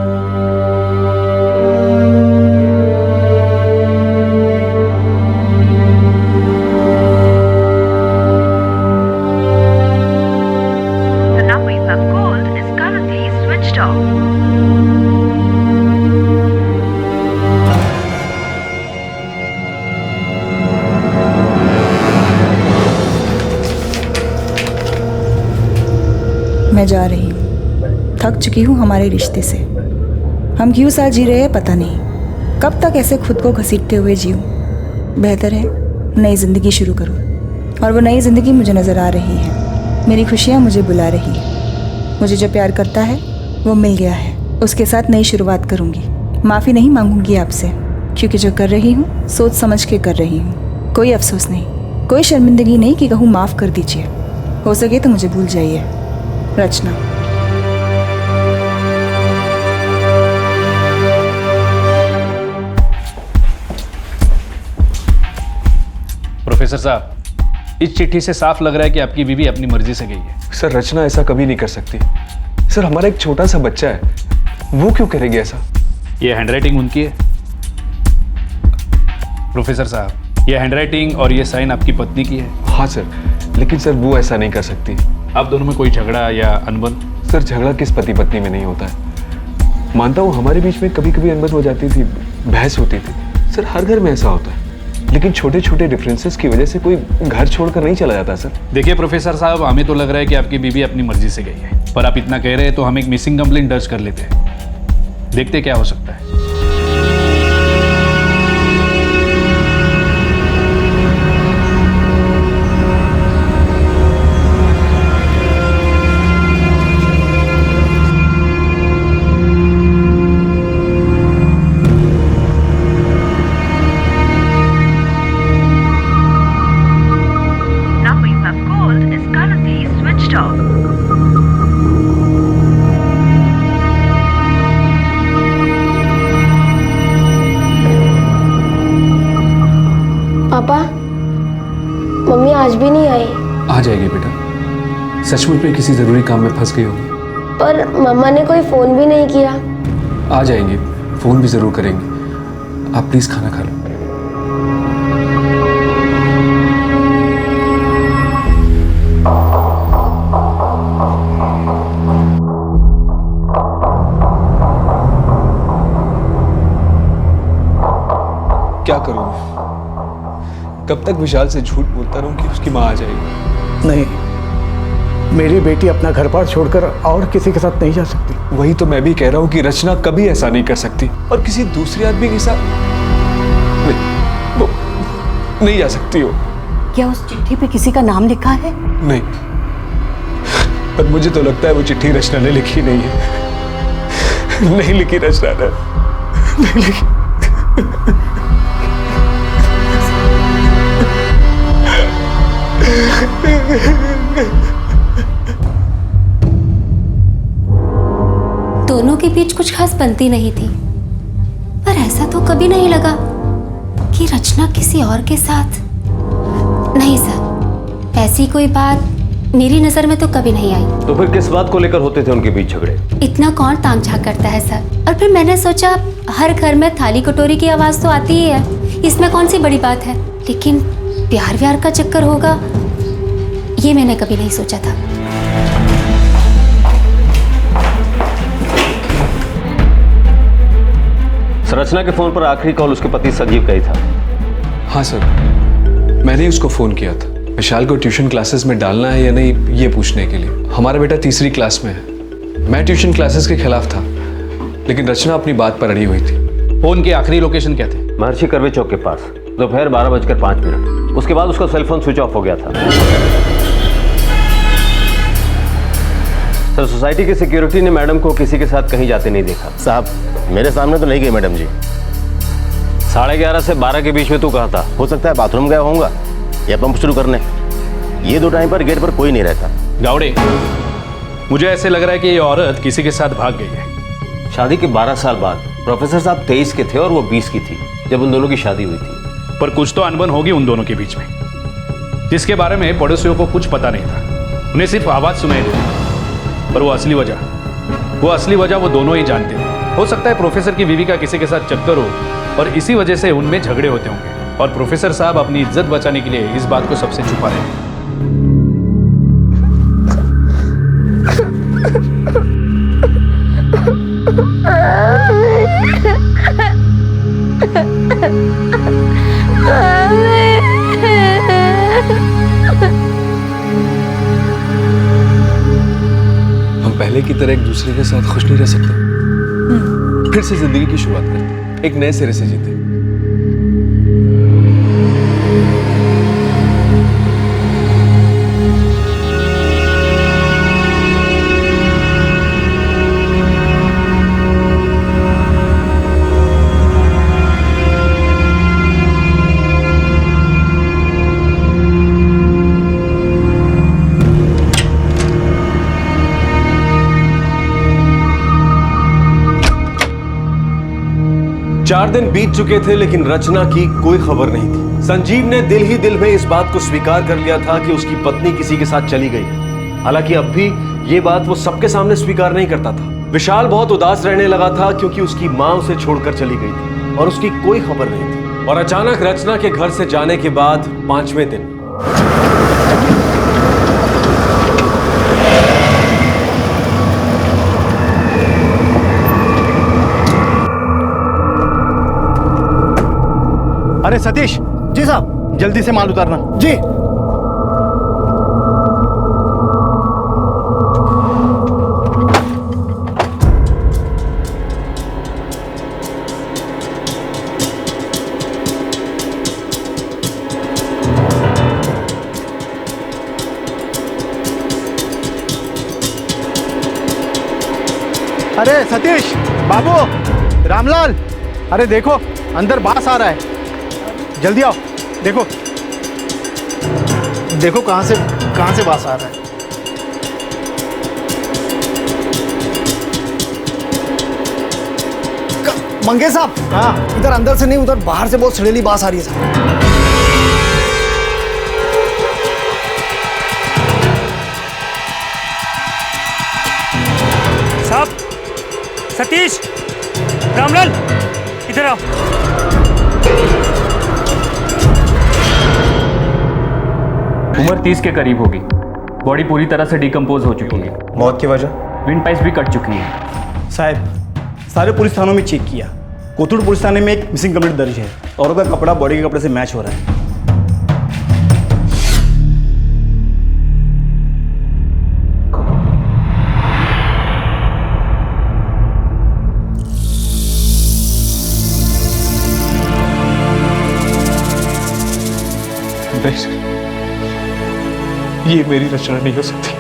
The number you have called is currently switched off. मैं जा रही हूँ, थक चुकी हूँ हमारे रिश्ते से। हम क्यों साथ जी रहे हैं पता नहीं, कब तक ऐसे खुद को घसीटते हुए जीऊँ। बेहतर है नई ज़िंदगी शुरू करूँ, और वो नई ज़िंदगी मुझे नज़र आ रही है। मेरी खुशियाँ मुझे बुला रही है। मुझे जो प्यार करता है वो मिल गया है, उसके साथ नई शुरुआत करूँगी। माफ़ी नहीं मांगूंगी आपसे, क्योंकि जो कर रही हूँ सोच समझ के कर रही हूँ। कोई अफसोस नहीं, कोई शर्मिंदगी नहीं कि कहूँ माफ़ कर दीजिए। हो सके तो मुझे भूल जाइए। रचना। प्रोफेसर साहब, इस चिट्ठी से साफ लग रहा है कि आपकी बीवी अपनी मर्जी से गई है। सर रचना ऐसा कभी नहीं कर सकती। सर हमारा एक छोटा सा बच्चा है, वो क्यों करेगी ऐसा? ये हैंडराइटिंग उनकी है। प्रोफेसर साहब, ये हैंडराइटिंग और ये साइन आपकी पत्नी की है। हाँ सर, लेकिन सर वो ऐसा नहीं कर सकती। आप दोनों में कोई झगड़ा या अनबन? सर झगड़ा किस पति पत्नी में नहीं होता है। मानता हूँ हमारे बीच में कभी कभी अनबन हो जाती थी, बहस होती थी। सर हर घर में ऐसा होता है, लेकिन छोटे छोटे डिफरेंसेस की वजह से कोई घर छोड़कर नहीं चला जाता सर। देखिए प्रोफेसर साहब, हमें तो लग रहा है कि आपकी बीवी अपनी मर्जी से गई है, पर आप इतना कह रहे हैं तो हम एक मिसिंग कंप्लेंट दर्ज कर लेते हैं, देखते क्या हो सकता है। आज भी नहीं आई। आ जाएगी बेटा, सचमुच में किसी जरूरी काम में फंस गई होगी। पर मम्मा ने कोई फोन भी नहीं किया। आ जाएंगे, फोन भी जरूर करेंगे। आप प्लीज खाना खा लो। क्या करूं, कब तक विशाल से झूठ बोलता रहूं कि उसकी माँ आ जाएगी? नहीं, मेरी बेटी अपना घर बार छोड़कर और किसी के साथ नहीं जा सकती। वही तो मैं भी कह रहा हूं कि रचना कभी ऐसा नहीं कर सकती, और किसी दूसरे आदमी के साथ नहीं, वो नहीं जा सकती हो। क्या उस चिट्ठी पे किसी का नाम लिखा है? नहीं, पर मुझे तो लगता है वो चिट्ठी रचना ने लिखी नहीं है। नहीं लिखी रचना ने, नहीं लिखी। दोनों के बीच कुछ खास बनती नहीं थी, पर ऐसा तो कभी नहीं लगा कि रचना किसी और के साथ। नहीं सर, ऐसी कोई बात मेरी नजर में तो कभी नहीं आई। तो फिर किस बात को लेकर होते थे उनके बीच झगड़े? इतना कौन ताम झांक करता है सर। और फिर मैंने सोचा हर घर में थाली कटोरी की आवाज तो आती ही है, इसमें कौन सी बड़ी बात है। लेकिन प्यार व्यार का चक्कर होगा, ये मैंने कभी नहीं सोचा था। रचना के फोन पर आखिरी कॉल उसके पति संजीव का ही था। हाँ सर, मैंने ही उसको फोन किया था विशाल को ट्यूशन क्लासेस में डालना है या नहीं, ये पूछने के लिए। हमारा बेटा तीसरी क्लास में है। मैं ट्यूशन क्लासेस के खिलाफ था, लेकिन रचना अपनी बात पर अड़ी हुई थी। फोन की आखिरी लोकेशन क्या थे? महर्षि कर्वे चौक के पास, दोपहर 12:05। उसके बाद उसका सेलफोन स्विच ऑफ हो गया था। सर, सोसाइटी की सिक्योरिटी ने मैडम को किसी के साथ कहीं जाते नहीं देखा। साहब, मेरे सामने तो नहीं गई मैडम जी। 11:30 से 12 के बीच में तू कहाँ था? हो सकता है बाथरूम गया होऊंगा या पंप शुरू करने। ये दो टाइम पर गेट पर कोई नहीं रहता। गावड़े, मुझे ऐसे लग रहा है कि ये औरत किसी के साथ भाग गई है। शादी के 12 साल बाद प्रोफेसर साहब 23 के थे और वो 20 की थी जब उन दोनों की शादी हुई थी। पर कुछ तो अनबन होगी उन दोनों के बीच में, जिसके बारे में पड़ोसियों को कुछ पता नहीं था। उन्हें सिर्फ आवाज सुनाई देती, पर वो असली वजह वो दोनों ही जानते थे। हो सकता है प्रोफेसर की बीवी का किसी के साथ चक्कर हो और इसी वजह से उनमें झगड़े होते होंगे, और प्रोफेसर साहब अपनी इज्जत बचाने के लिए इस बात को सबसे छुपा रहे हैं। हम पहले की तरह एक दूसरे के साथ खुश नहीं रह सकते। फिर से जिंदगी की शुरुआत करते, एक नए सिरे से जीते। चार दिन बीत चुके थे लेकिन रचना की कोई खबर नहीं थी। संजीव ने दिल ही दिल में इस बात को स्वीकार कर लिया था कि उसकी पत्नी किसी के साथ चली गई है। हालांकि अब भी ये बात वो सबके सामने स्वीकार नहीं करता था। विशाल बहुत उदास रहने लगा था क्योंकि उसकी माँ उसे छोड़कर चली गई थी और उसकी कोई खबर नहीं थी। और अचानक रचना के घर से जाने के बाद 5वें दिन अरे सतीश जी साहब, जल्दी से माल उतारना जी। अरे सतीश, बाबू, रामलाल, अरे देखो अंदर बास आ रहा है, जल्दी आओ। देखो देखो कहां से बास आ रहा है। मंगे साहब, हाँ, इधर अंदर से नहीं, उधर बाहर से बहुत सड़ेली बास आ रही है साहब। सतीश, रामलाल, इधर आओ। उम्र 30 के करीब होगी। बॉडी पूरी तरह से डिकम्पोज हो चुकी है। मौत की वजह? विंड पाइप्स भी कट चुकी है। साहब, सारे पुलिस थानों में चेक किया। कोथरूड पुलिस थाने में एक मिसिंग कंप्लेंट दर्ज है और उसका कपड़ा बॉडी के कपड़े से मैच हो रहा है। नहीं सर, ये मेरी रचना नहीं हो सकती,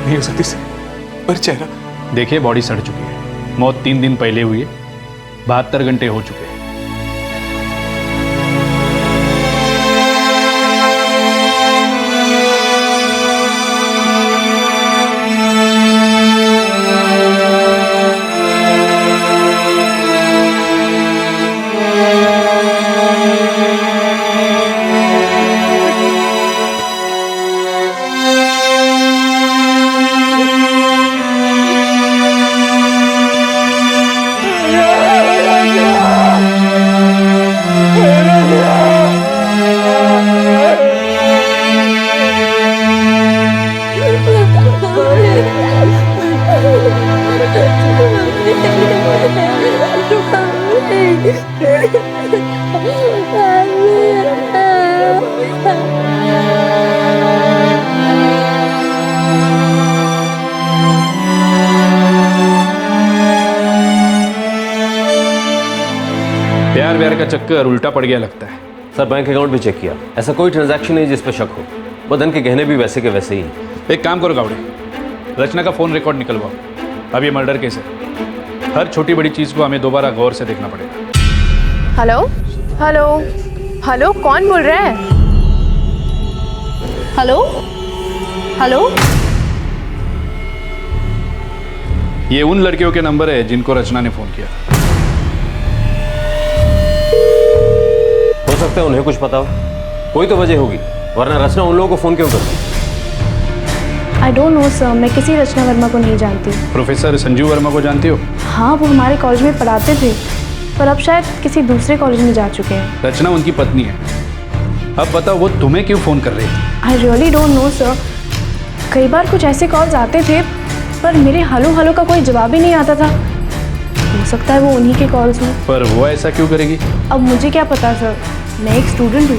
नहीं हो सकती सर। पर चेहरा देखिए, बॉडी सड़ चुकी है। मौत 3 दिन पहले हुई है। 72 घंटे हो चुके हैं। प्यार व्यार का चक्कर उल्टा पड़ गया लगता है। सर, बैंक अकाउंट भी चेक किया, ऐसा कोई ट्रांजैक्शन नहीं जिस पर शक हो। वो धन के गहने भी वैसे के वैसे ही हैं। एक काम करो गावड़े, रचना का फोन रिकॉर्ड निकलवाओ। अब ये मर्डर केस है, हर छोटी बड़ी चीज को हमें दोबारा गौर से देखना पड़ेगा। हेलो हेलो हेलो, कौन बोल रहा है? हेलो हेलो, ये उन लड़कियों के नंबर है जिनको रचना ने फोन किया। हो सकता है उन्हें कुछ पता हो, कोई तो वजह होगी, वरना रचना उन लोगों को फोन क्यों करती? आई डोंट नो सर, मैं किसी रचना वर्मा को नहीं जानती। प्रोफेसर संजीव वर्मा को जानती हो? हाँ, वो हमारे कॉलेज में पढ़ाते थे, पर अब शायद किसी दूसरे कॉलेज में जा चुके हैं। रचना उनकी पत्नी है। अब बताओ, वो तुम्हें क्यों फोन कर रही थी? I really don't know sir. कई बार कुछ ऐसे कॉल्स आते थे, पर मेरे हेलो हेलो का कोई जवाब ही नहीं आता था। हो सकता है वो उन्हीं के कॉल्स हों। पर वो ऐसा क्यों करेगी? अब मुझे क्या पता सर, मैं एक स्टूडेंट हूँ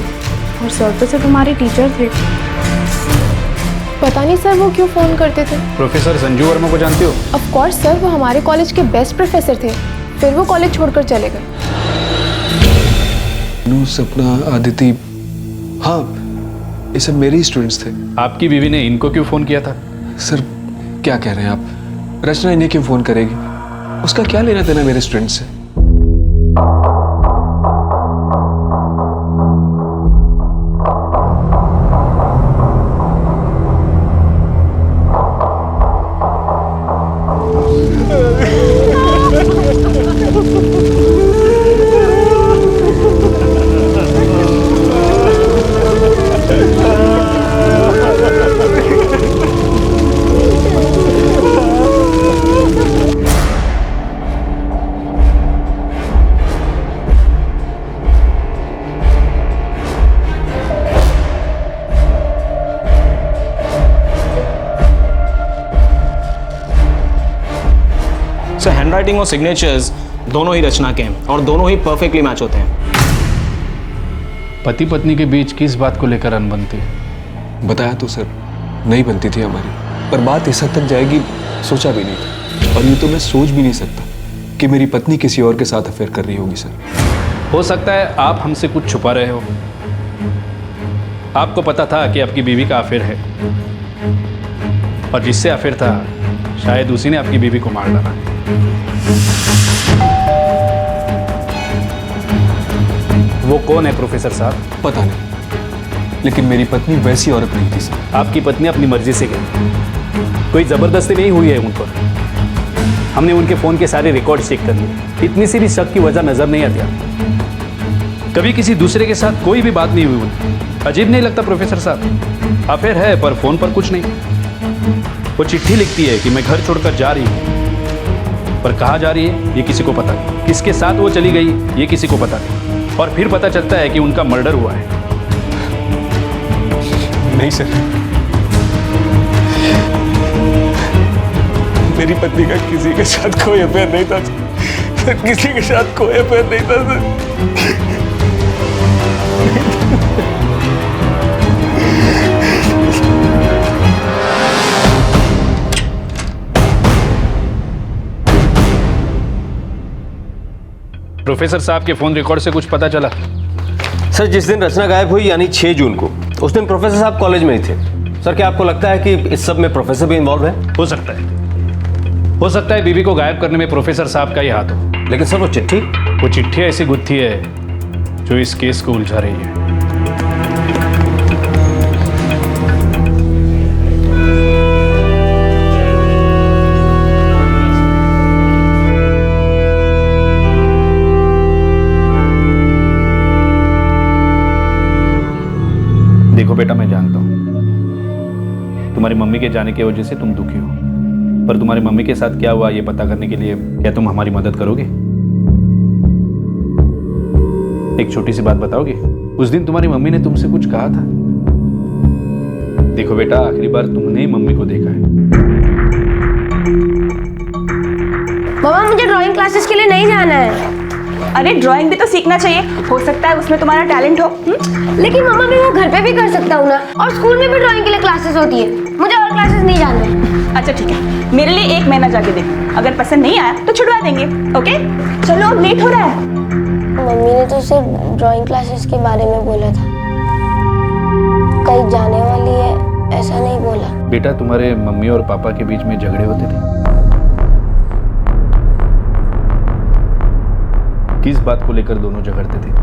और सर तो सिर्फ हमारे टीचर थे। पता नहीं सर वो क्यों फ़ोन करते थे। प्रोफेसर संजू वर्मा को जानते हो? ऑफ कोर्स सर, वो हमारे कॉलेज के बेस्ट प्रोफेसर थे, फिर वो कॉलेज छोड़कर चले गए। सपना, आदिति, हाँ, ये सब मेरे ही स्टूडेंट्स थे। आपकी बीवी ने इनको क्यों फोन किया था? सर, क्या कह रहे हैं आप? रचना इन्हें क्यों फोन करेगी? उसका क्या लेना देना मेरे स्टूडेंट से? सर, हैंडराइटिंग और सिग्नेचर्स दोनों ही रचना के हैं और दोनों ही परफेक्टली मैच होते हैं। पति पत्नी के बीच किस बात को लेकर अनबन थी? बताया तो सर, नहीं बनती थी हमारी, पर बात इस हद तक जाएगी सोचा भी नहीं था। और ये तो मैं सोच भी नहीं सकता कि मेरी पत्नी किसी और के साथ अफेयर कर रही होगी सर। हो सकता है आप हमसे कुछ छुपा रहे हो। आपको पता था कि आपकी बीवी का अफेयर है, और जिससे अफेयर था शायद उसी ने आपकी बीवी को मार डाला। वो कौन है प्रोफेसर साहब? पता नहीं, लेकिन मेरी पत्नी वैसी औरत नहीं थी सर। आपकी पत्नी अपनी मर्जी से गई, कोई जबरदस्ती नहीं हुई है उन पर। हमने उनके फोन के सारे रिकॉर्ड चेक कर लिए, इतनी सी भी शक की वजह नजर नहीं आती। कभी किसी दूसरे के साथ कोई भी बात नहीं हुई उनकी। अजीब नहीं लगता प्रोफेसर साहब? अफेयर है पर फोन पर कुछ नहीं। वो चिट्ठी लिखती है कि मैं घर छोड़कर जा रही हूँ, पर कहाँ जा रही है ये किसी को पता नहीं, किसके साथ वो चली गई ये किसी को पता नहीं, और फिर पता चलता है कि उनका मर्डर हुआ है। नहीं सर, मेरी पत्नी का किसी के साथ कोई अफेयर नहीं था सर, किसी के साथ कोई अफेयर नहीं था सर। प्रोफेसर साहब के फोन रिकॉर्ड से कुछ पता चला? सर जिस दिन रचना गायब हुई यानी 6 जून को, उस दिन प्रोफेसर साहब कॉलेज में ही थे। सर क्या आपको लगता है कि इस सब में प्रोफेसर भी इन्वॉल्व है? हो सकता है बीवी को गायब करने में प्रोफेसर साहब का ही हाथ हो। लेकिन सर वो चिट्ठी ऐसी गुत्थी है जो इस केस को उलझा रही है। देखो बेटा, मैं जानता हूं तुम्हारी मम्मी के जाने की वजह से तुम दुखी हो, पर तुम्हारी मम्मी के साथ क्या हुआ ये पता करने के लिए क्या तुम हमारी मदद करोगे? एक छोटी सी बात बताओगे? उस दिन तुम्हारी मम्मी ने तुमसे कुछ कहा था। देखो बेटा, आखिरी बार तुमने मम्मी को देखा है। मामा मुझे ड्राइंग क्लासेस के लिए नहीं जाना है। अरे ड्राइंग भी तो सीखना चाहिए, हो सकता है उसमें तुम्हारा टैलेंट हो। लेकिन मम्मा मैं वो घर पे भी कर सकता हूँ ना, और स्कूल में भी ड्राइंग के लिए क्लासेस होती है, मुझे और क्लासेस नहीं जाना है। अच्छा ठीक है, मेरे लिए 1 महीना जाके देखो, अगर पसंद नहीं आया तो छुड़वा देंगे। ओके चलो, अब लेट हो रहा है। मम्मी ने तो सिर्फ ड्राइंग क्लासेस के बारे में बोला था, कहीं जाने वाली है ऐसा नहीं बोला। बेटा तुम्हारे मम्मी और पापा के बीच में झगड़े होते थे, किस बात को लेकर दोनों झगड़ते थे?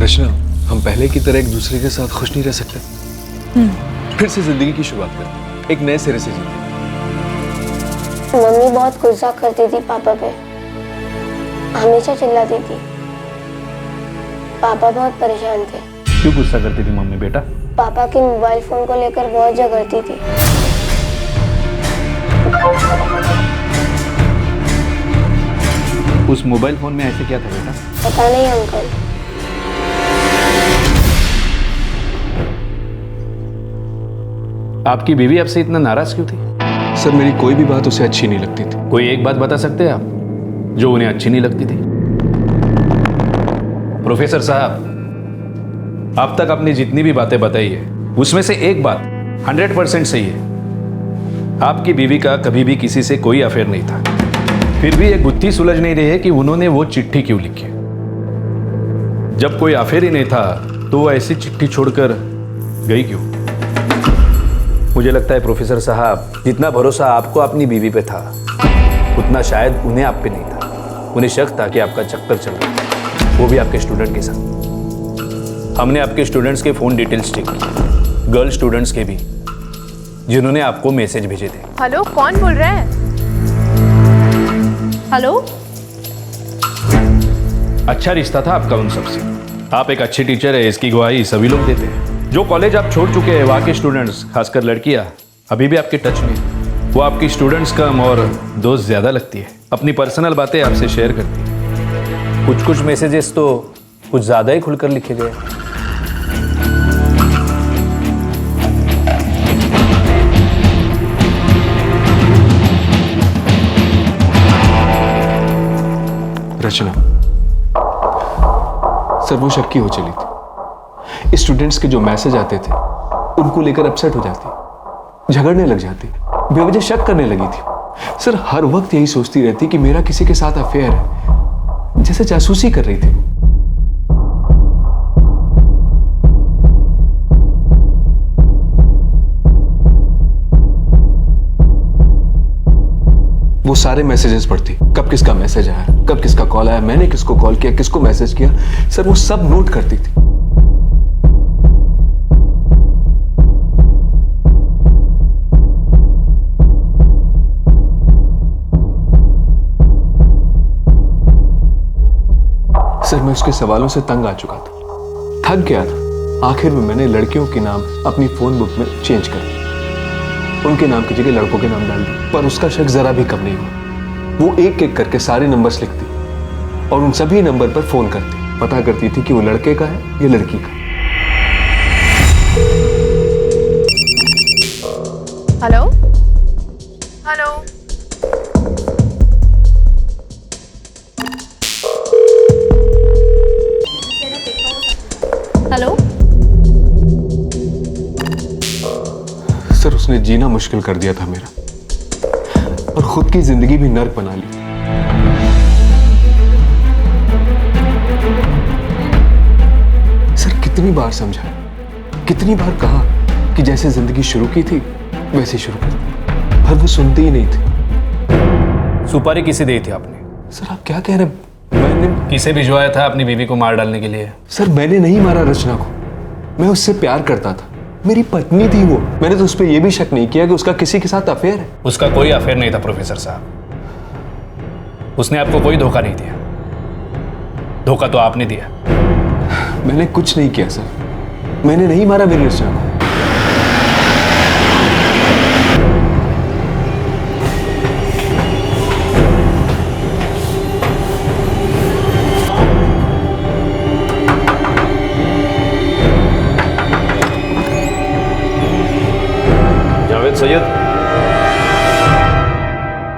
रचना, हम पहले की तरह एक दूसरे के साथ खुश नहीं रह सकते? फिर से जिंदगी की शुरुआत करें, एक नए सिरे से जीते। मम्मी बहुत गुस्सा करती थी पापा पे, हमेशा चिल्लाती थी। पापा बहुत परेशान थे। क्यों गुस्सा करती थी मम्मी बेटा? पापा के मोबाइल फोन को लेकर बहुत झगड़ती थी। उस मोबाइल फोन में ऐसे क्या था बेटा? पता नहीं अंकल। आपकी बीवी आपसे इतना नाराज क्यों थी? सर मेरी कोई भी बात उसे अच्छी नहीं लगती थी। कोई एक बात बता सकते हैं आप जो उन्हें अच्छी नहीं लगती थी? प्रोफेसर साहब, अब तक आपने जितनी भी बातें बताई है उसमें से एक बात 100% सही है। आपकी बीवी का कभी भी किसी से कोई अफेयर नहीं था, फिर भी एक गुत्थी सुलझ नहीं रही है कि उन्होंने वो चिट्ठी क्यों लिखी। जब कोई अफेयर ही नहीं था तो वो ऐसी चिट्ठी छोड़कर गई क्यों? मुझे लगता है प्रोफेसर साहब, जितना भरोसा आपको अपनी बीवी पे था उतना शायद उन्हें आप पे नहीं था। उन्हें शक था कि आपका चक्कर चल रहा है, वो भी आपके स्टूडेंट के साथ। हमने आपके स्टूडेंट्स के फ़ोन डिटेल्स चेक की, गर्ल स्टूडेंट्स के भी, जिन्होंने आपको मैसेज भेजे थे। हेलो, कौन बोल रहा है? हेलो। अच्छा रिश्ता था आपका उन सबसे। आप एक अच्छी टीचर है, इसकी गवाही सभी लोग देते हैं। जो कॉलेज आप छोड़ चुके हैं वहाँ के स्टूडेंट्स, खासकर लड़कियाँ, अभी भी आपके टच में। वो आपकी स्टूडेंट्स कम और दोस्त ज़्यादा लगती है, अपनी पर्सनल बातें आपसे शेयर करती है। कुछ मैसेजेस तो कुछ ज़्यादा ही खुलकर लिखे गए। रचना, सर वो शक्की हो चली थी। स्टूडेंट्स के जो मैसेज आते थे उनको लेकर अपसेट हो जाती, झगड़ने लग जाती, बेवजह शक करने लगी थी। सर हर वक्त यही सोचती रहती कि मेरा किसी के साथ अफेयर है, जैसे जासूसी कर रही थी। वो सारे मैसेजेस पढ़ती, कब किसका मैसेज आया, कब किसका कॉल आया, मैंने किसको कॉल किया, किसको मैसेज किया, सर वो सब नोट करती थी। सर मैं उसके सवालों से तंग आ चुका था, थक गया था। आखिर में मैंने लड़कियों के नाम अपनी फोन बुक में चेंज कर दिए, उनके नाम की जगह लड़कों के नाम डाल दिए। पर उसका शक जरा भी कम नहीं हुआ। वो एक एक करके सारे नंबर्स लिखती और उन सभी नंबर पर फोन करती, पता करती थी कि वो लड़के का है या लड़की का। Hello hello, hello. सर उसने जीना मुश्किल कर दिया था मेरा, और खुद की जिंदगी भी नर्क बना ली। सर कितनी बार समझाया, कितनी बार कहा कि जैसे जिंदगी शुरू की थी वैसे शुरू कर, पर वो सुनती ही नहीं थी। सुपारी किसे दी थी आपने? सर आप क्या कह रहे हैं? मैंने किसे भिजवाया था अपनी बीवी को मार डालने के लिए? सर मैंने नहीं मारा रचना को, मैं उससे प्यार करता था, मेरी पत्नी थी वो। मैंने तो उस पर यह भी शक नहीं किया कि उसका किसी के साथ अफेयर है। उसका कोई अफेयर नहीं था प्रोफेसर साहब, उसने आपको कोई धोखा नहीं दिया, धोखा तो आपने दिया। मैंने कुछ नहीं किया सर, मैंने नहीं मारा मेरी रचना को।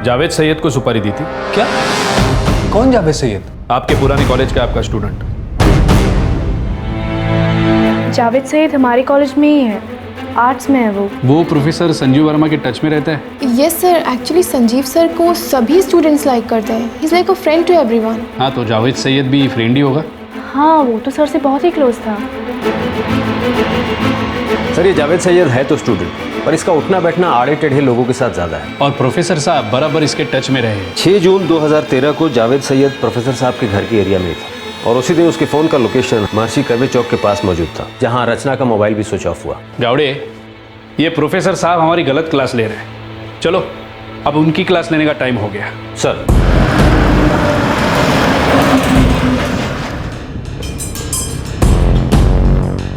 जावेद सैयद को सुपारी दी थी? क्या? कौन जावेद सैयद? आपके पुराने कॉलेज का आपका स्टूडेंट। जावेद सैयद हमारे कॉलेज में ही है, आर्ट्स में है वो प्रोफेसर संजीव वर्मा के टच में रहता है? Yes sir, actually Sanjeev sir को सभी स्टूडेंट्स लाइक करते हैं, he is like a friend to everyone. हाँ तो जावेद सैयद भी फ्रेंड ही होगा। हाँ वो तो सर से बहुत ही क्लोज था। सर ये जावेद सैयद है तो स्टूडेंट, पर इसका उठना बैठना आड़े टेढ़े लोगों के साथ ज्यादा है। और प्रोफेसर साहब बराबर इसके टच में रहे। 6 जून 2013 को जावेद सैयद प्रोफेसर साहब के घर के एरिया में था, और उसी दिन उसके फोन का लोकेशन महर्षि कर्वे चौक के पास मौजूद था, जहां रचना का मोबाइल भी स्विच ऑफ हुआ। गावड़े, ये प्रोफेसर साहब हमारी गलत क्लास ले रहे हैं, चलो अब उनकी क्लास लेने का टाइम हो गया। सर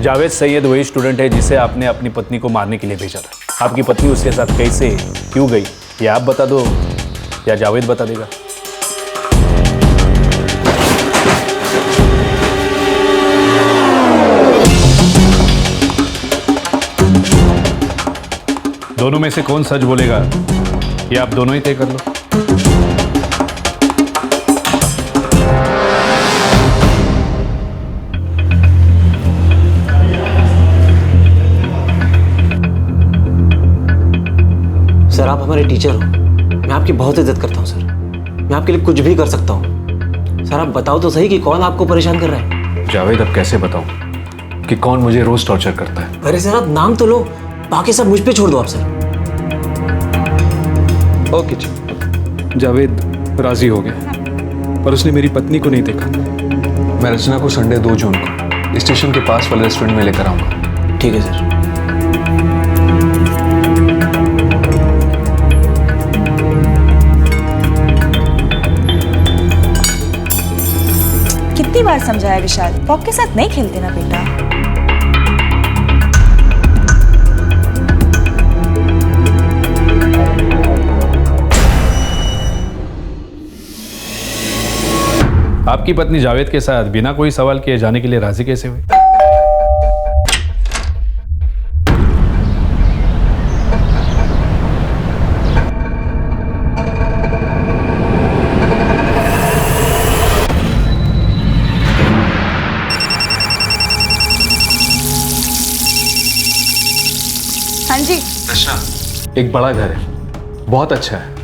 जावेद सैयद वही स्टूडेंट है जिसे आपने अपनी पत्नी को मारने के लिए भेजा था। आपकी पत्नी उसके साथ कैसे, क्यों गई, या आप बता दो या जावेद बता देगा। दोनों में से कौन सच बोलेगा ये आप दोनों ही तय कर लो। सर आप हमारे टीचर हो, मैं आपकी बहुत इज्जत करता हूँ सर, मैं आपके लिए कुछ भी कर सकता हूँ। सर आप बताओ तो सही कि कौन आपको परेशान कर रहा है। जावेद अब कैसे बताऊं कि कौन मुझे रोज टॉर्चर करता है? अरे सर आप नाम तो लो, बाकी सब मुझ पे छोड़ दो आप सर। ओके जी, जावेद राजी हो गया, पर उसने मेरी पत्नी को नहीं देखा। मैं रचना को संडे 2 जून को स्टेशन के पास वाले रेस्टोरेंट में लेकर आऊंगा। ठीक है सर। कितनी बार समझाया विशाल, पॉक के साथ नहीं खेलते ना बेटा। आपकी पत्नी जावेद के साथ बिना कोई सवाल किए जाने के लिए राजी कैसे हुई? हाँ जी। रचना, एक बड़ा घर है, बहुत अच्छा है।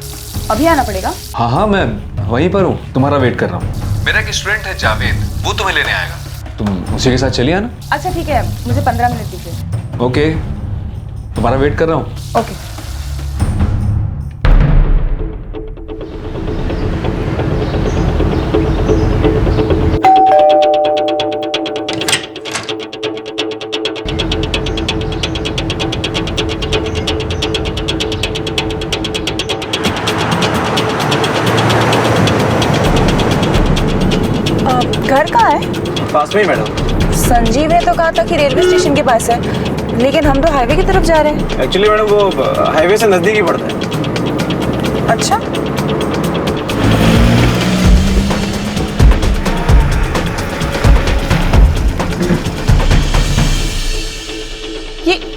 अभी आना पड़ेगा? हाँ हाँ मैं वहीं पर हूँ, तुम्हारा वेट कर रहा हूँ। मेरा एक स्टूडेंट है जावेद, वो तुम्हें लेने आएगा, तुम उसी के साथ चलिए ना। अच्छा ठीक है, मुझे 15 मिनट दीजिए। ओके, तुम्हारा वेट कर रहा हूँ। ओके। घर कहाँ है? पास में ही मैडम। संजीव ने तो कहा था कि रेलवे स्टेशन के पास है, लेकिन हम तो हाईवे की तरफ जा रहे हैं। एक्चुअली मैडम वो हाईवे से नजदीक ही पड़ता है। अच्छा,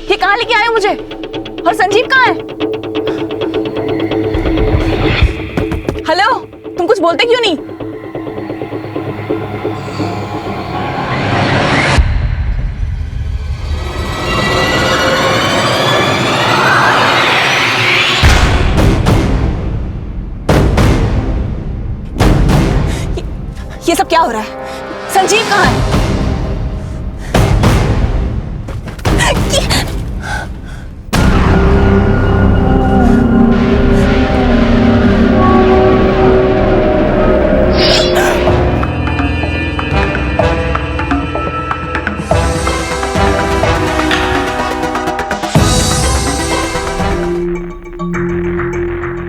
ये कहाँ लेके आए हो मुझे? और संजीव कहाँ है? हेलो, तुम कुछ बोलते क्यों नहीं? ये सब क्या हो रहा है? संजीव कहाँ है?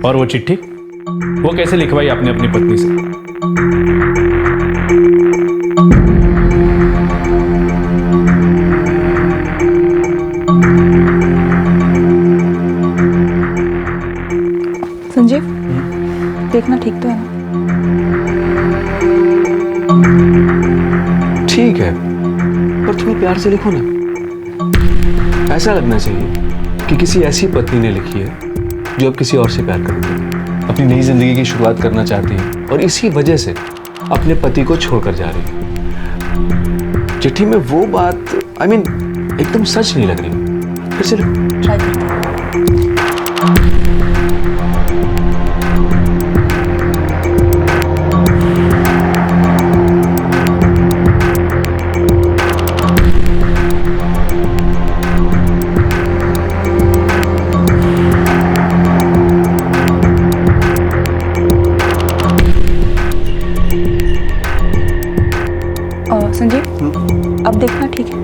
और वो चिट्ठी वो कैसे लिखवाई आपने अपनी पत्नी से? संजीव, देखना ठीक तो है ना? ठीक है, पर थोड़ा प्यार से लिखो ना। ऐसा लगना चाहिए कि किसी ऐसी पत्नी ने लिखी है जो अब किसी और से प्यार करती है, अपनी नई जिंदगी की शुरुआत करना चाहती है और इसी वजह से अपने पति को छोड़कर जा रही है। चिट्ठी में वो बात एकदम सच नहीं लग रही। फिर से ट्राई करते हैं। संजीव, अब देखना ठीक है?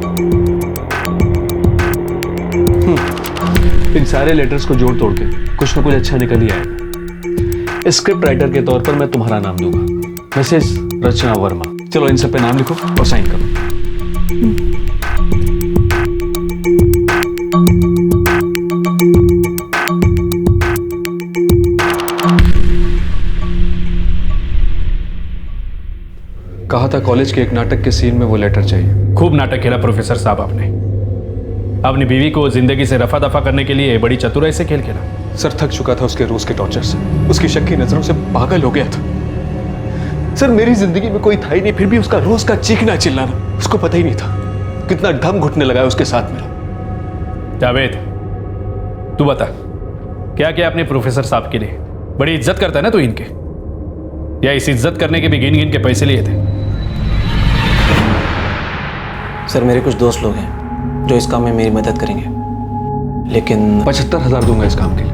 इन सारे लेटर्स को जोड़ तोड़ के कुछ ना कुछ अच्छा निकल ही आएगा। स्क्रिप्ट राइटर के तौर पर मैं तुम्हारा नाम दूंगा, मिसेस रचना वर्मा। चलो इन सब पे नाम लिखो और साइन करो। कहा था कॉलेज के एक नाटक के सीन में वो लेटर चाहिए। खूब नाटक खेला प्रोफेसर साहब आपने। अपनी बीवी को जिंदगी से रफा दफा करने के लिए बड़ी चतुराई से खेल खेला। सर थक चुका था उसके रोज के टॉर्चर से, उसकी शक्की नजरों से पागल हो गया था। सर मेरी जिंदगी में कोई था ही नहीं, फिर भी उसका रोज का चीखना चिल्लाना, उसको पता ही नहीं था कितना दम घुटने लगा है उसके साथ मेरा। जावेद, तू बता क्या क्या अपने प्रोफेसर साहब के लिए बड़ी इज्जत करता है ना तू इनके, या इस इज्जत करने के भी गिन गिन के पैसे लिए थे? सर मेरे कुछ दोस्त लोग हैं जो इस काम में मेरी मदद करेंगे, लेकिन 75,000 दूंगा इस काम के लिए।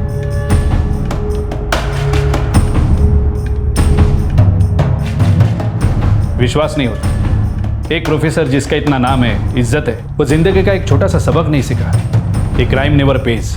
विश्वास नहीं होता। एक प्रोफेसर जिसका इतना नाम है, इज्जत है, वो जिंदगी का एक छोटा सा सबक नहीं सीखा। A crime never page.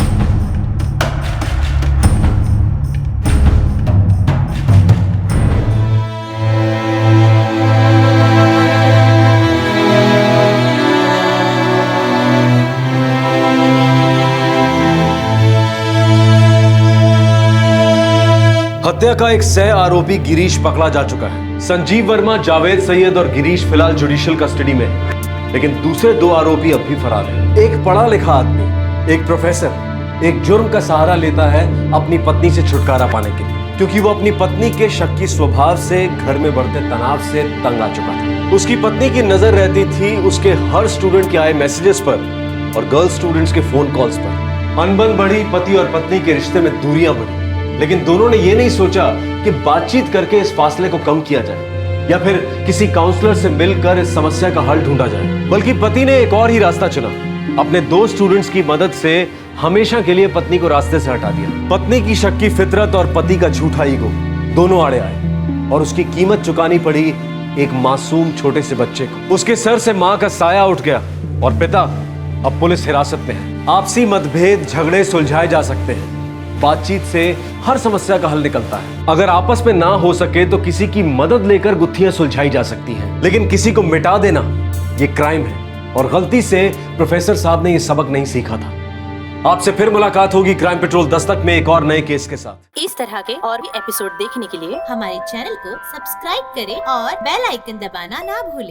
हत्या का एक सह आरोपी गिरीश पकड़ा जा चुका है। संजीव वर्मा, जावेद सैयद और गिरीश फिलहाल जुडिशियल कस्टडी में है, लेकिन दूसरे दो आरोपी अब भी फरार हैं। एक पढ़ा लिखा आदमी, एक प्रोफेसर, एक जुर्म का सहारा लेता है अपनी पत्नी से छुटकारा पाने के लिए, क्योंकि वो अपनी पत्नी के शक्की स्वभाव से, घर में बढ़ते तनाव से तंग आ चुका था। उसकी पत्नी की नजर रहती थी उसके हर स्टूडेंट के आए मैसेजेस पर और गर्ल स्टूडेंट्स के फोन कॉल्स पर। अनबन बढ़ी, पति और पत्नी के रिश्ते में दूरियां बढ़ी, लेकिन दोनों ने यह नहीं सोचा कि बातचीत करके इस फासले को कम किया जाए या फिर किसी काउंसलर से मिलकर इस समस्या का हल ढूंढा जाए। बल्कि पति ने एक और ही रास्ता चुना। अपने दो स्टूडेंट्स की मदद से हमेशा के लिए पत्नी को रास्ते से हटा दिया। पत्नी की शक्की फितरत और पति का झूठा ईगो दोनों आड़े आए और उसकी कीमत चुकानी पड़ी एक मासूम छोटे से बच्चे को। उसके सर से मां का साया उठ गया और पिता अब पुलिस हिरासत में है। आपसी मतभेद, झगड़े सुलझाए जा सकते हैं, बातचीत से हर समस्या का हल निकलता है। अगर आपस में ना हो सके तो किसी की मदद लेकर गुत्थियां सुलझाई जा सकती हैं, लेकिन किसी को मिटा देना ये क्राइम है और गलती से प्रोफेसर साहब ने ये सबक नहीं सीखा था। आपसे फिर मुलाकात होगी क्राइम पेट्रोल दस्तक में एक और नए केस के साथ। इस तरह के और भी एपिसोड देखने के लिए हमारे चैनल को सब्सक्राइब करें और बेल आइकन दबाना ना भूलें।